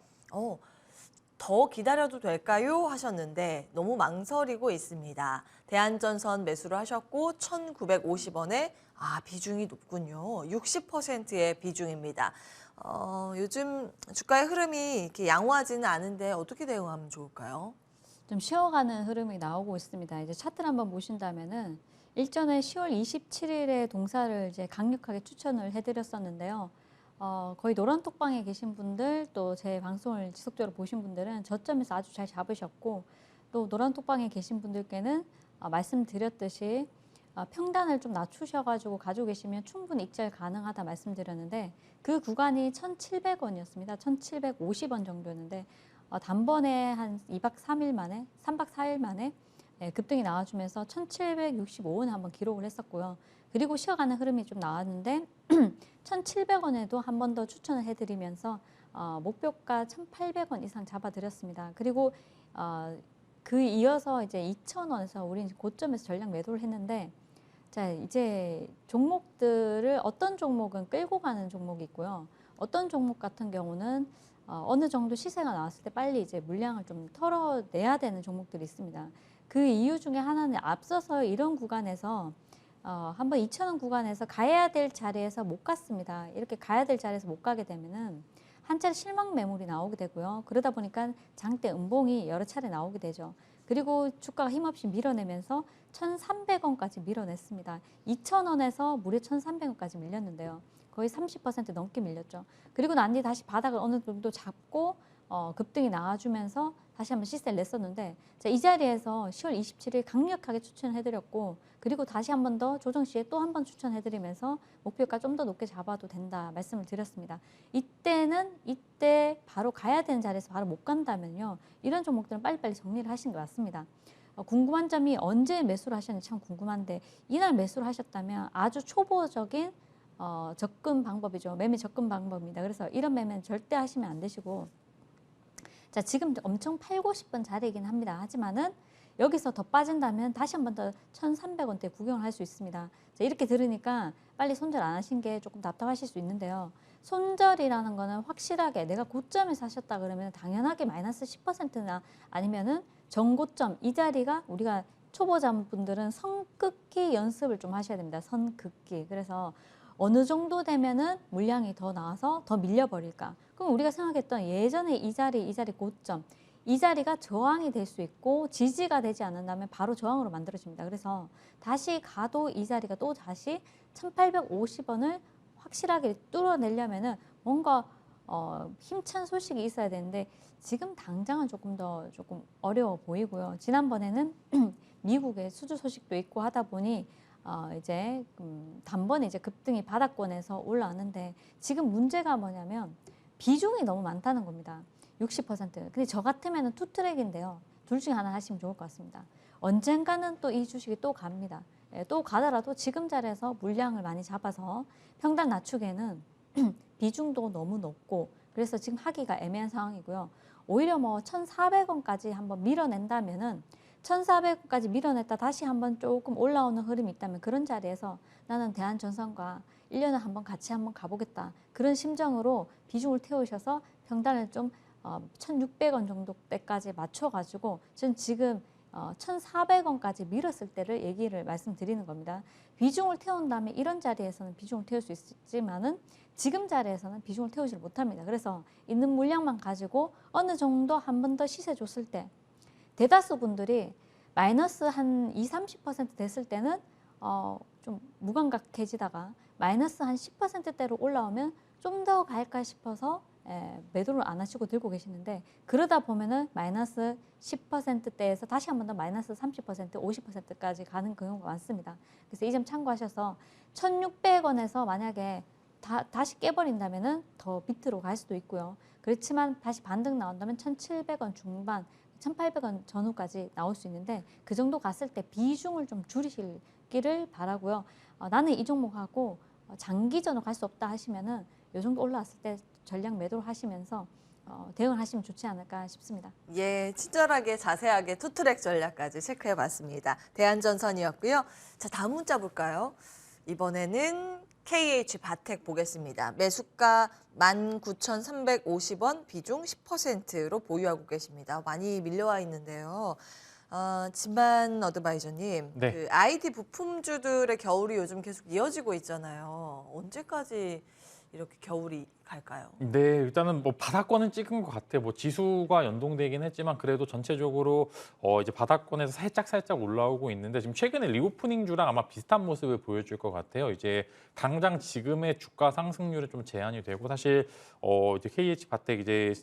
더 기다려도 될까요? 하셨는데 너무 망설이고 있습니다. 대한전선 매수를 하셨고 1,950원에 비중이 높군요. 60%의 비중입니다. 요즘 주가의 흐름이 이렇게 양호하지는 않은데 어떻게 대응하면 좋을까요? 좀 쉬어가는 흐름이 나오고 있습니다. 이제 차트를 한번 보신다면은 일전에 10월 27일에 동사를 이제 강력하게 추천을 해드렸었는데요. 거의 노란 톡방에 계신 분들 또 제 방송을 지속적으로 보신 분들은 저점에서 아주 잘 잡으셨고 또 노란 톡방에 계신 분들께는 말씀드렸듯이 평단을 좀 낮추셔가지고 가지고 계시면 충분히 익절 가능하다 말씀드렸는데 그 구간이 1,700원이었습니다. 1,750원 정도였는데 단번에 한 2박 3일 만에 3박 4일 만에 급등이 나와주면서 1,765원 한번 기록을 했었고요. 그리고 쉬어가는 흐름이 좀 나왔는데 1,700원에도 한 번 더 추천을 해드리면서 목표가 1,800원 이상 잡아드렸습니다. 그리고 그 이어서 이제 2,000원에서 우리 고점에서 전량 매도를 했는데 자 이제 종목들을 어떤 종목은 끌고 가는 종목이 있고요. 어떤 종목 같은 경우는 어느 정도 시세가 나왔을 때 빨리 이제 물량을 좀 털어내야 되는 종목들이 있습니다. 그 이유 중에 하나는 앞서서 이런 구간에서 한번 2,000원 구간에서 가야 될 자리에서 못 갔습니다. 이렇게 가야 될 자리에서 못 가게 되면은 한 차례 실망 매물이 나오게 되고요. 그러다 보니까 장대 음봉이 여러 차례 나오게 되죠. 그리고 주가가 힘없이 밀어내면서 1,300원까지 밀어냈습니다. 2,000원에서 무려 1,300원까지 밀렸는데요. 거의 30% 넘게 밀렸죠. 그리고 난 뒤 다시 바닥을 어느 정도 잡고 급등이 나와주면서 다시 한번 시세를 냈었는데 자, 이 자리에서 10월 27일 강력하게 추천해드렸고 그리고 다시 한 번 더 조정 시에 또 한 번 추천해드리면서 목표가 좀 더 높게 잡아도 된다 말씀을 드렸습니다. 이때 바로 가야 되는 자리에서 바로 못 간다면요. 이런 종목들은 빨리빨리 정리를 하신 것 같습니다. 궁금한 점이 언제 매수를 하셨는지 참 궁금한데 이날 매수를 하셨다면 아주 초보적인 접근 방법이죠. 매매 접근 방법입니다. 그래서 이런 매매는 절대 하시면 안 되시고 자 지금 엄청 팔고 싶은 자리이긴 합니다. 하지만은 여기서 더 빠진다면 다시 한 번 더 1,300원대 구경을 할 수 있습니다. 자, 이렇게 들으니까 빨리 손절 안 하신 게 조금 답답하실 수 있는데요. 손절이라는 거는 확실하게 내가 고점에서 하셨다 그러면 당연하게 마이너스 10%나 아니면은 전고점 이 자리가 우리가 초보자분들은 선긋기 연습을 좀 하셔야 됩니다. 선긋기. 그래서 어느 정도 되면은 물량이 더 나와서 더 밀려버릴까? 그럼 우리가 생각했던 예전에 이 자리 고점 이 자리가 저항이 될 수 있고 지지가 되지 않는다면 바로 저항으로 만들어집니다. 그래서 다시 가도 이 자리가 또 다시 1,850원을 확실하게 뚫어내려면은 뭔가 힘찬 소식이 있어야 되는데 지금 당장은 조금 어려워 보이고요. 지난번에는 미국의 수주 소식도 있고 하다 보니 이제 단번에 이제 급등이 바닥권에서 올라왔는데 지금 문제가 뭐냐면 비중이 너무 많다는 겁니다. 60%. 근데 저 같으면 투트랙인데요. 둘 중에 하나 하시면 좋을 것 같습니다. 언젠가는 또 이 주식이 또 갑니다. 또 가더라도 지금 자리에서 물량을 많이 잡아서 평단 낮추기에는 비중도 너무 높고 그래서 지금 하기가 애매한 상황이고요. 오히려 뭐 1,400원까지 한번 밀어낸다면은 1,400원까지 밀어냈다 다시 한번 조금 올라오는 흐름이 있다면 그런 자리에서 나는 대한전선과 1년에 한번 같이 한번 가보겠다. 그런 심정으로 비중을 태우셔서 평단을 좀 1,600원 정도 때까지 맞춰가지고 전 지금 1,400원까지 밀었을 때를 얘기를 말씀드리는 겁니다. 비중을 태운 다음에 이런 자리에서는 비중을 태울 수 있지만은 지금 자리에서는 비중을 태우지 못합니다. 그래서 있는 물량만 가지고 어느 정도 한 번 더 시세 줬을 때 대다수 분들이 마이너스 한 20-30% 됐을 때는 좀 무감각해지다가 마이너스 한 10%대로 올라오면 좀 더 갈까 싶어서 매도를 안 하시고 들고 계시는데 그러다 보면은 마이너스 10%대에서 다시 한 번 더 마이너스 30%, 50%까지 가는 경우가 많습니다. 그래서 이 점 참고하셔서 1,600원에서 만약에 다시 깨버린다면은 더 밑으로 갈 수도 있고요. 그렇지만 다시 반등 나온다면 1,700원 중반, 1,800원 전후까지 나올 수 있는데 그 정도 갔을 때 비중을 좀 줄이시기를 바라고요. 나는 이 종목하고 장기전으로 갈 수 없다 하시면은 이 정도 올라왔을 때 전량 매도를 하시면서 대응을 하시면 좋지 않을까 싶습니다. 예, 친절하게 자세하게 투트랙 전략까지 체크해봤습니다. 대한전선이었고요. 자, 다음 문자 볼까요? 이번에는 KH바텍 보겠습니다. 매수가 19,350원, 비중 10%로 보유하고 계십니다. 많이 밀려와 있는데요. 진만 어드바이저님, 네. 그 IT 부품주들의 겨울이 요즘 계속 이어지고 있잖아요. 언제까지 이렇게 겨울이 갈까요? 네, 일단은 뭐 바닥권은 찍은 것 같아요. 뭐 지수가 연동되긴 했지만 그래도 전체적으로 이제 바닥권에서 살짝 올라오고 있는데 지금 최근에 리오프닝주랑 아마 비슷한 모습을 보여줄 것 같아요. 이제 당장 지금의 주가 상승률에 좀 제한이 되고 사실 이제 KH바텍 이제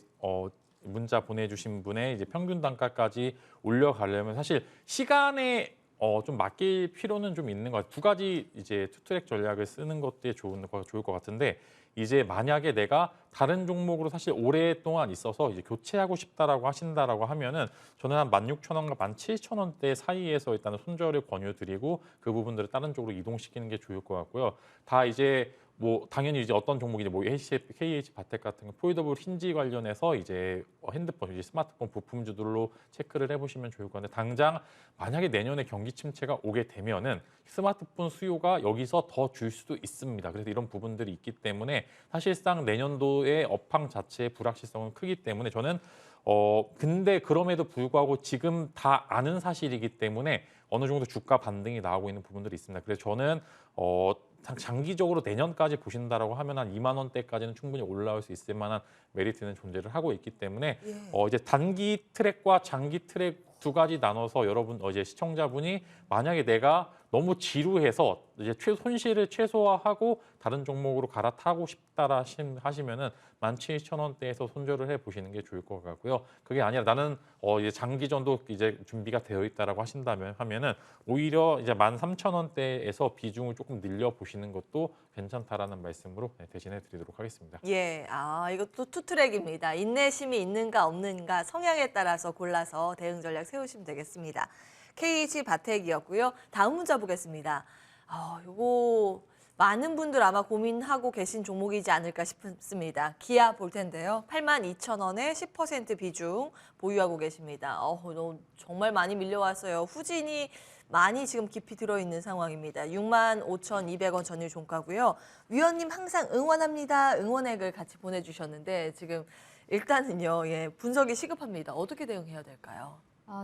문자 보내주신 분의 이제 평균 단가까지 올려가려면 사실 시간에 좀 맡길 필요는 좀 있는 것 같아요. 두 가지 이제 투트랙 전략을 쓰는 것도 좋을 것 같은데 이제 만약에 내가 다른 종목으로 사실 오랫동안 있어서 이제 교체하고 싶다라고 하신다라고 하면은 저는 한 16,000원과 17,000원대 사이에서 일단은 손절을 권유드리고 그 부분들을 다른 쪽으로 이동시키는 게 좋을 것 같고요. 다 이제 뭐 당연히 이제 어떤 종목이냐 뭐 KH바텍 같은 거 폴더블 힌지 관련해서 이제 핸드폰, 이제 스마트폰 부품주들로 체크를 해보시면 좋을 건데 당장 만약에 내년에 경기 침체가 오게 되면은 스마트폰 수요가 여기서 더 줄 수도 있습니다. 그래서 이런 부분들이 있기 때문에 사실상 내년도의 업황 자체의 불확실성은 크기 때문에 저는 근데 그럼에도 불구하고 지금 다 아는 사실이기 때문에 어느 정도 주가 반등이 나오고 있는 부분들이 있습니다. 그래서 저는 장기적으로 내년까지 보신다라고 하면 한 2만 원대까지는 충분히 올라올 수 있을 만한 메리트는 존재를 하고 있기 때문에 이제 단기 트랙과 장기 트랙 두 가지 나눠서 여러분 이제 시청자분이 만약에 내가 너무 지루해서 이제 손실을 최소화하고 다른 종목으로 갈아타고 싶다라 하시면은 17,000원대에서 손절을 해 보시는 게 좋을 것 같고요. 그게 아니라 나는 이제 장기전도 이제 준비가 되어 있다라고 하면은 오히려 이제 13,000원대에서 비중을 조금 늘려 보시는 것도 괜찮다라는 말씀으로 대신해 드리도록 하겠습니다. 예, 이것도 투트랙입니다. 인내심이 있는가 없는가 성향에 따라서 골라서 대응 전략 세우시면 되겠습니다. KH바텍이었고요. 다음 문자 보겠습니다. 요거 많은 분들 아마 고민하고 계신 종목이지 않을까 싶습니다. 기아 볼 텐데요. 82,000원에 10% 비중 보유하고 계십니다. 정말 많이 밀려왔어요. 후진이 많이 지금 깊이 들어있는 상황입니다. 65,200원 전일 종가고요. 위원님 항상 응원합니다. 응원액을 같이 보내주셨는데 지금 일단은요, 분석이 시급합니다. 어떻게 대응해야 될까요?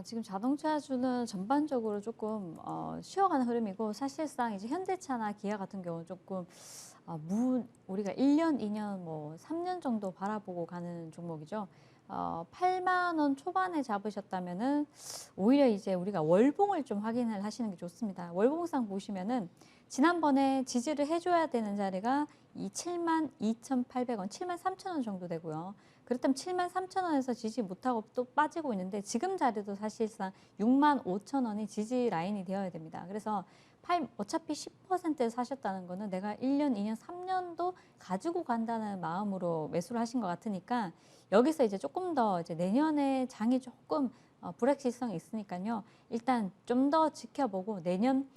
지금 자동차주는 전반적으로 조금 쉬어가는 흐름이고 사실상 이제 현대차나 기아 같은 경우는 조금 우리가 1년, 2년, 뭐 3년 정도 바라보고 가는 종목이죠. 8만 원 초반에 잡으셨다면은 오히려 이제 우리가 월봉을 좀 확인을 하시는 게 좋습니다. 월봉상 보시면은 지난번에 지지를 해줘야 되는 자리가 이 72,800원, 73,000원 정도 되고요. 그렇다면 73,000원에서 지지 못하고 또 빠지고 있는데 지금 자리도 사실상 65,000원이 지지 라인이 되어야 됩니다. 그래서 어차피 10% 사셨다는 거는 내가 1년, 2년, 3년도 가지고 간다는 마음으로 매수를 하신 것 같으니까 여기서 이제 조금 더 이제 내년에 장이 조금 불확실성이 있으니까요. 일단 좀 더 지켜보고 내년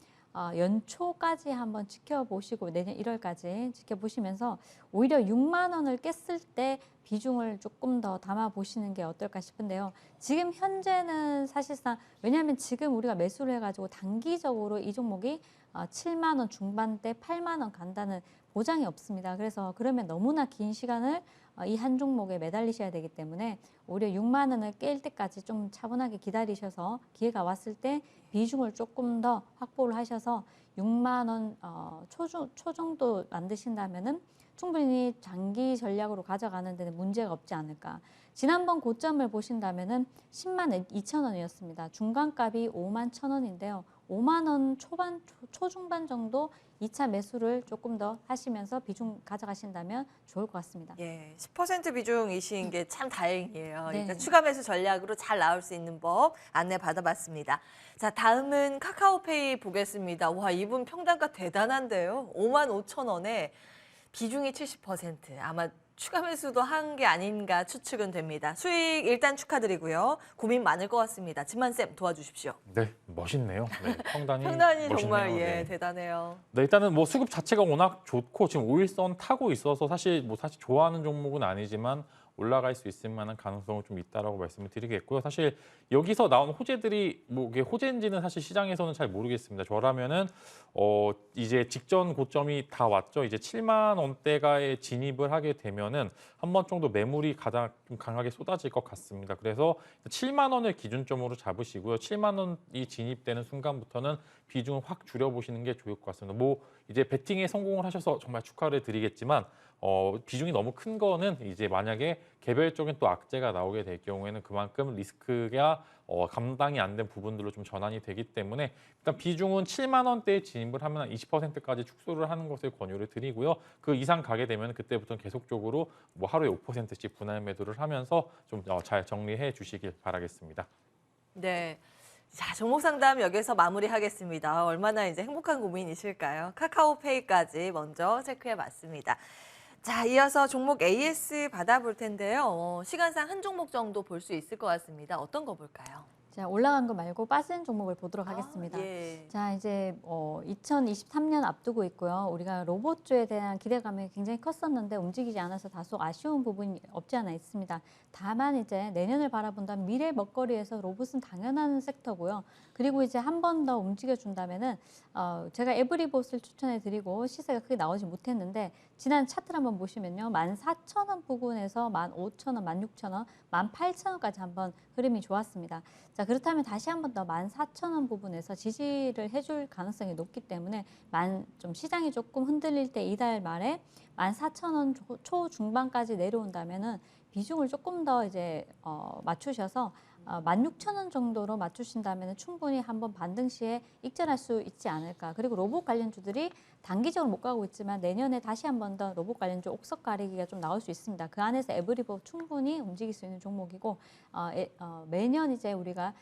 연초까지 한번 지켜보시고 내년 1월까지 지켜보시면서 오히려 6만 원을 깼을 때 비중을 조금 더 담아보시는 게 어떨까 싶은데요. 지금 현재는 사실상 왜냐하면 지금 우리가 매수를 해가지고 단기적으로 이 종목이 7만 원 중반대 8만 원 간다는 보장이 없습니다. 그래서 그러면 너무나 긴 시간을 이 한 종목에 매달리셔야 되기 때문에 오히려 6만 원을 깰 때까지 좀 차분하게 기다리셔서 기회가 왔을 때 비중을 조금 더 확보를 하셔서 6만 원 초 정도 만드신다면은 충분히 장기 전략으로 가져가는 데는 문제가 없지 않을까. 지난번 고점을 보신다면은 10만 2천 원이었습니다. 중간값이 5만 1천 원인데요. 5만 원 초중반 정도 2차 매수를 조금 더 하시면서 비중 가져가신다면 좋을 것 같습니다. 예, 10% 비중이신 게 참 다행이에요. 네. 일단 추가 매수 전략으로 잘 나올 수 있는 법 안내 받아봤습니다. 자, 다음은 카카오페이 보겠습니다. 와, 이분 평단가 대단한데요. 5만 5천 원에 비중이 70%. 아마 추가 매수도 한 게 아닌가 추측은 됩니다. 수익 일단 축하드리고요. 고민 많을 것 같습니다. 진만쌤 도와주십시오. 네, 멋있네요. 네, 평단이 평단이 정말 멋있네요. 예, 네. 대단해요. 네, 일단은 뭐 수급 자체가 워낙 좋고 지금 5일선 타고 있어서 사실 좋아하는 종목은 아니지만 올라갈 수 있을 만한 가능성은 좀 있다라고 말씀을 드리겠고요. 사실 여기서 나온 호재들이 뭐 이게 호재인지는 사실 시장에서는 잘 모르겠습니다. 저라면은 이제 직전 고점이 다 왔죠. 이제 7만 원대가에 진입을 하게 되면은 한 번 정도 매물이 가장 좀 강하게 쏟아질 것 같습니다. 그래서 7만 원을 기준점으로 잡으시고요. 7만 원이 진입되는 순간부터는 비중을 확 줄여보시는 게 좋을 것 같습니다. 뭐 이제 베팅에 성공을 하셔서 정말 축하를 드리겠지만 비중이 너무 큰 거는 이제 만약에 개별적인 또 악재가 나오게 될 경우에는 그만큼 리스크가 감당이 안 된 부분들로 좀 전환이 되기 때문에 일단 비중은 7만 원대에 진입을 하면 한 20%까지 축소를 하는 것을 권유를 드리고요. 그 이상 가게 되면 그때부터는 계속적으로 뭐 하루에 5%씩 분할 매도를 하면서 좀 잘 정리해 주시길 바라겠습니다. 네. 자, 종목 상담 여기서 마무리하겠습니다. 얼마나 이제 행복한 고민이실까요? 카카오페이까지 먼저 체크해봤습니다. 자, 이어서 종목 AS 받아볼 텐데요. 시간상 한 종목 정도 볼 수 있을 것 같습니다. 어떤 거 볼까요? 자, 올라간 거 말고 빠진 종목을 보도록 하겠습니다. 예. 자, 이제 2023년 앞두고 있고요. 우리가 로봇주에 대한 기대감이 굉장히 컸었는데 움직이지 않아서 다소 아쉬운 부분이 없지 않아 있습니다. 다만 이제 내년을 바라본다면 미래 먹거리에서 로봇은 당연한 섹터고요. 그리고 이제 한 번 더 움직여준다면은 제가 에브리봇을 추천해드리고 시세가 크게 나오지 못했는데 지난 차트를 한번 보시면요. 14,000원 부근에서 15,000원, 16,000원, 18,000원까지 한번 흐름이 좋았습니다. 자, 그렇다면 다시 한 번 더 14,000원 부분에서 지지를 해줄 가능성이 높기 때문에 좀 시장이 조금 흔들릴 때 이달 말에 14,000원 초중반까지 내려온다면은 비중을 조금 더 이제 맞추셔서 16,000원 정도로 맞추신다면 충분히 한번 반등 시에 익절할 수 있지 않을까. 그리고 로봇 관련주들이 단기적으로 못 가고 있지만 내년에 다시 한 번 더 로봇 관련주 옥석 가리기가 좀 나올 수 있습니다. 그 안에서 에브리봇 충분히 움직일 수 있는 종목이고 매년 이제 우리가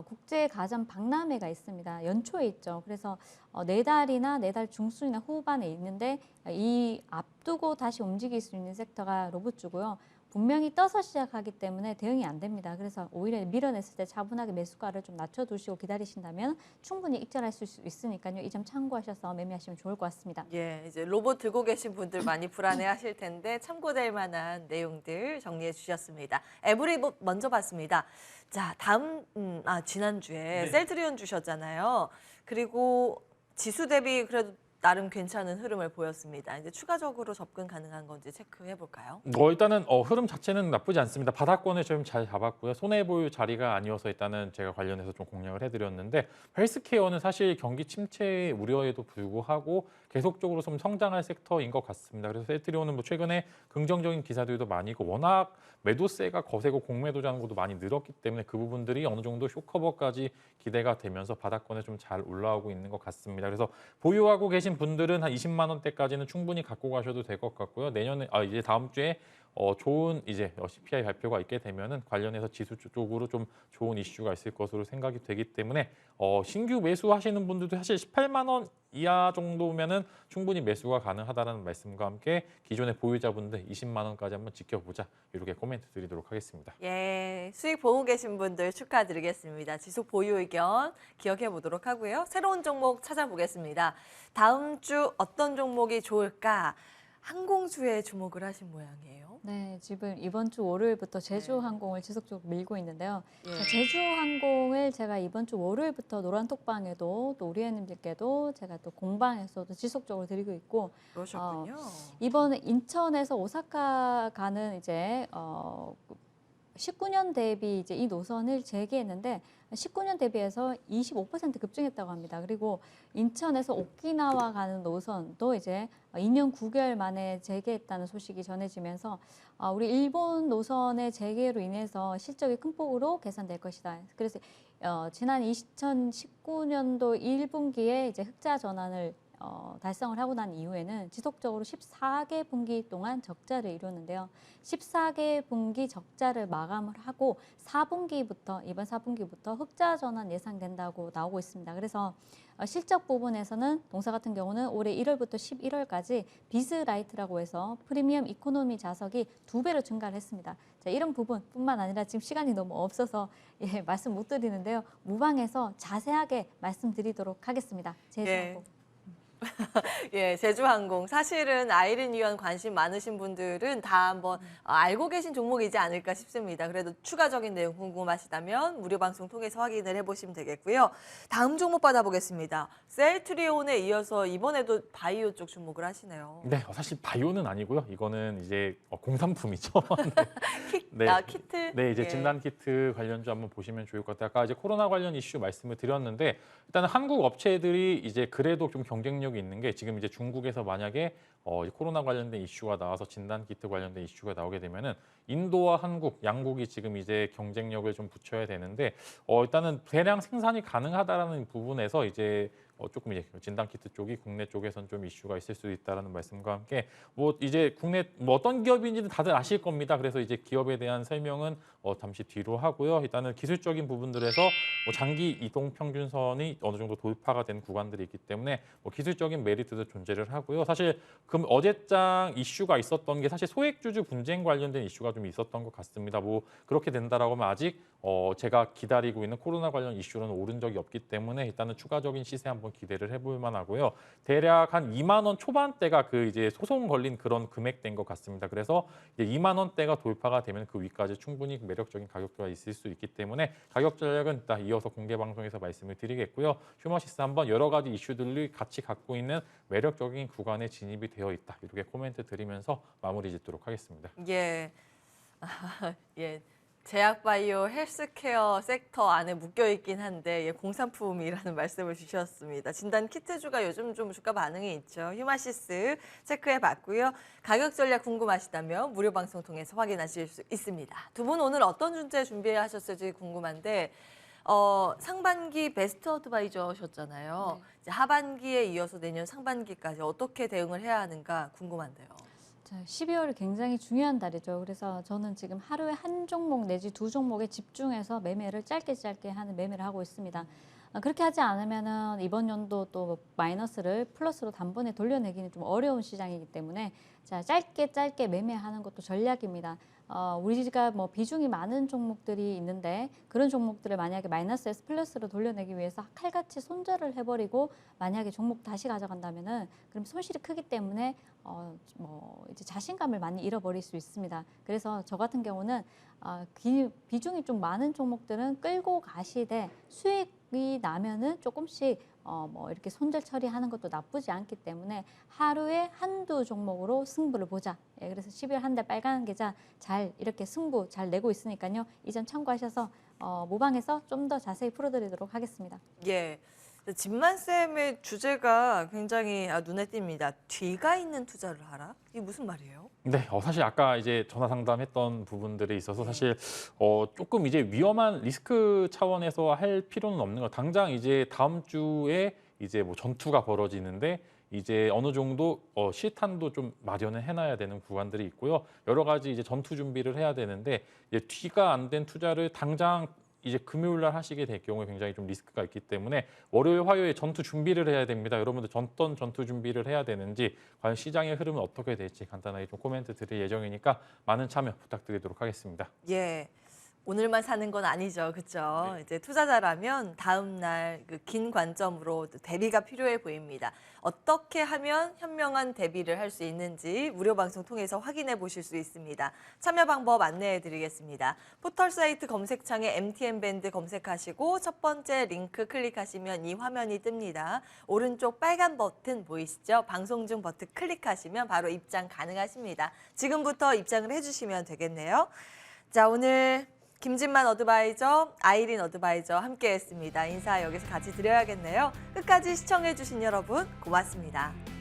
국제 가전 박람회가 있습니다. 연초에 있죠. 그래서 4달이나 4달 중순이나 후반에 있는데 이 앞두고 다시 움직일 수 있는 섹터가 로봇주고요. 분명히 떠서 시작하기 때문에 대응이 안 됩니다. 그래서 오히려 밀어냈을 때 차분하게 매수가를 좀 낮춰두시고 기다리신다면 충분히 익절할 수 있으니까요. 이 점 참고하셔서 매매하시면 좋을 것 같습니다. 예, 이제 로봇 들고 계신 분들 많이 불안해하실 텐데 참고될 만한 내용들 정리해 주셨습니다. 에브리봇 먼저 봤습니다. 자, 다음 지난주에 셀트리온 주셨잖아요. 그리고 지수 대비 그래도 나름 괜찮은 흐름을 보였습니다. 이제 추가적으로 접근 가능한 건지 체크해 볼까요? 일단은 흐름 자체는 나쁘지 않습니다. 바닥권을 좀 잘 잡았고요. 손해 볼 자리가 아니어서 일단은 제가 관련해서 좀 공략을 해드렸는데 헬스케어는 사실 경기 침체 우려에도 불구하고 계속적으로 좀 성장할 섹터인 것 같습니다. 그래서 셀트리온은 뭐 최근에 긍정적인 기사들도 많이 있고 워낙 매도세가 거세고 공매도 잔고도 많이 늘었기 때문에 그 부분들이 어느 정도 쇼커버까지 기대가 되면서 바닥권에 좀 잘 올라오고 있는 것 같습니다. 그래서 보유하고 계신 분들은 한 20만 원대까지는 충분히 갖고 가셔도 될 것 같고요. 내년에 이제 다음 주에 좋은 이제 CPI 발표가 있게 되면은 관련해서 지수 쪽으로 좀 좋은 이슈가 있을 것으로 생각이 되기 때문에 신규 매수하시는 분들도 사실 18만 원 이하 정도면은 충분히 매수가 가능하다는 말씀과 함께 기존의 보유자분들 20만 원까지 한번 지켜보자 이렇게 코멘트 드리도록 하겠습니다. 예, 수익 보고 계신 분들 축하드리겠습니다. 지속 보유 의견 기억해 보도록 하고요. 새로운 종목 찾아보겠습니다. 다음 주 어떤 종목이 좋을까? 항공주에 주목을 하신 모양이에요. 네, 지금 이번 주 월요일부터 제주항공을 지속적으로 밀고 있는데요. 예. 자, 제주항공을 제가 이번 주 월요일부터 노란톡방에도 또 우리 회원님들께도 제가 또 공방에서도 지속적으로 드리고 있고 그러셨군요. 이번에 인천에서 오사카 가는 이제 19년 대비 이제 이 노선을 재개했는데 19년 대비해서 25% 급증했다고 합니다. 그리고 인천에서 오키나와 가는 노선도 이제 2년 9개월 만에 재개했다는 소식이 전해지면서 우리 일본 노선의 재개로 인해서 실적이 큰 폭으로 개선될 것이다. 그래서 지난 2019년도 1분기에 이제 흑자 전환을 달성을 하고 난 이후에는 지속적으로 14개 분기 동안 적자를 이뤘는데요. 14개 분기 적자를 마감을 하고 4분기부터 이번 4분기부터 흑자 전환 예상된다고 나오고 있습니다. 그래서 실적 부분에서는 동사 같은 경우는 올해 1월부터 11월까지 비즈라이트라고 해서 프리미엄 이코노미 좌석이 2배로 증가를 했습니다. 자, 이런 부분뿐만 아니라 지금 시간이 너무 없어서 말씀 못 드리는데요. 무방에서 자세하게 말씀드리도록 하겠습니다. 제주항공. 예, 제주항공. 사실은 아이린 위원 관심 많으신 분들은 다 한번 알고 계신 종목이지 않을까 싶습니다. 그래도 추가적인 내용 궁금하시다면 무료 방송 통해서 확인을 해보시면 되겠고요. 다음 종목 받아보겠습니다. 셀트리온에 이어서 이번에도 바이오 쪽 주목을 하시네요. 네, 사실 바이오는 아니고요. 이거는 이제 공산품이죠. 네. 키트? 네, 이제 예. 진단 키트 관련주 한번 보시면 좋을 것 같아요. 아까 이제 코로나 관련 이슈 말씀을 드렸는데 일단 한국 업체들이 이제 그래도 좀 경쟁력이 있는 게 지금 이제 중국에서 만약에 코로나 관련된 이슈가 나와서 진단 키트 관련된 이슈가 나오게 되면은 인도와 한국, 양국이 지금 이제 경쟁력을 좀 붙여야 되는데 일단은 대량 생산이 가능하다라는 부분에서 이제 조금 이제 진단 키트 쪽이 국내 쪽에선 좀 이슈가 있을 수 있다라는 말씀과 함께 이제 국내 어떤 기업인지는 다들 아실 겁니다. 그래서 이제 기업에 대한 설명은 잠시 뒤로 하고요. 일단은 기술적인 부분들에서 장기 이동 평균선이 어느 정도 돌파가 된 구간들이 있기 때문에 기술적인 메리트도 존재를 하고요. 사실 어제장 이슈가 있었던 게 사실 소액주주 분쟁 관련된 이슈가 좀 있었던 것 같습니다. 그렇게 된다라고 하면 아직 제가 기다리고 있는 코로나 관련 이슈로는 오른 적이 없기 때문에 일단은 추가적인 시세 한번 기대를 해볼 만하고요. 대략 한 2만 원 초반대가 그 이제 소송 걸린 그런 금액대인 것 같습니다. 그래서 이제 2만 원대가 돌파가 되면 그 위까지 충분히 매력적인 가격대가 있을 수 있기 때문에 가격 전략은 일단 이어서 공개 방송에서 말씀을 드리겠고요. 휴머시스 한번 여러 가지 이슈들이 같이 갖고 있는 매력적인 구간에 진입이 되어 있다. 이렇게 코멘트 드리면서 마무리 짓도록 하겠습니다. 예. 예. 제약바이오 헬스케어 섹터 안에 묶여있긴 한데 공산품이라는 말씀을 주셨습니다. 진단 키트주가 요즘 좀 주가 반응이 있죠. 휴마시스 체크해봤고요. 가격 전략 궁금하시다면 무료 방송 통해서 확인하실 수 있습니다. 두 분 오늘 어떤 주제 준비하셨을지 궁금한데 상반기 베스트 어드바이저셨잖아요. 네. 이제 하반기에 이어서 내년 상반기까지 어떻게 대응을 해야 하는가 궁금한데요. 자, 12월이 굉장히 중요한 달이죠. 그래서 저는 지금 하루에 한 종목 내지 두 종목에 집중해서 매매를 짧게 하는 매매를 하고 있습니다. 그렇게 하지 않으면은 이번 연도 또 마이너스를 플러스로 단번에 돌려내기는 좀 어려운 시장이기 때문에 자, 짧게 매매하는 것도 전략입니다. 우리가 비중이 많은 종목들이 있는데 그런 종목들을 만약에 마이너스에서 플러스로 돌려내기 위해서 칼같이 손절을 해버리고 만약에 종목 다시 가져간다면은 그럼 손실이 크기 때문에 이제 자신감을 많이 잃어버릴 수 있습니다. 그래서 저 같은 경우는 비중이 좀 많은 종목들은 끌고 가시되 수익이 나면은 조금씩 이렇게 손절 처리하는 것도 나쁘지 않기 때문에 하루에 한두 종목으로 승부를 보자. 예, 그래서 12월 한 달 빨간 계좌 잘 이렇게 승부 잘 내고 있으니까요. 이 점 참고하셔서 모방해서 좀 더 자세히 풀어드리도록 하겠습니다. 예. 진만쌤의 주제가 굉장히 눈에 띕니다. 뒤가 있는 투자를 하라? 이게 무슨 말이에요? 네, 사실 아까 이제 전화 상담했던 부분들에 있어서 사실 조금 이제 위험한 리스크 차원에서 할 필요는 없는 거. 당장 이제 다음 주에 이제 전투가 벌어지는데 이제 어느 정도 실탄도 좀 마련을 해놔야 되는 구간들이 있고요. 여러 가지 이제 전투 준비를 해야 되는데 이제 뒤가 안 된 투자를 당장 이제 금요일 날 하시게 될 경우에 굉장히 좀 리스크가 있기 때문에 월요일, 화요일 전투 준비를 해야 됩니다. 여러분들 어떤 전투 준비를 해야 되는지 과연 시장의 흐름은 어떻게 될지 간단하게 좀 코멘트 드릴 예정이니까 많은 참여 부탁드리도록 하겠습니다. 예. 오늘만 사는 건 아니죠. 그렇죠? 네. 이제 투자자라면 다음 날 그 긴 관점으로 대비가 필요해 보입니다. 어떻게 하면 현명한 대비를 할 수 있는지 무료 방송 통해서 확인해 보실 수 있습니다. 참여 방법 안내해 드리겠습니다. 포털 사이트 검색창에 MTN 밴드 검색하시고 첫 번째 링크 클릭하시면 이 화면이 뜹니다. 오른쪽 빨간 버튼 보이시죠? 방송 중 버튼 클릭하시면 바로 입장 가능하십니다. 지금부터 입장을 해주시면 되겠네요. 자, 오늘 김진만 어드바이저, 아이린 어드바이저 함께했습니다. 인사 여기서 같이 드려야겠네요. 끝까지 시청해주신 여러분 고맙습니다.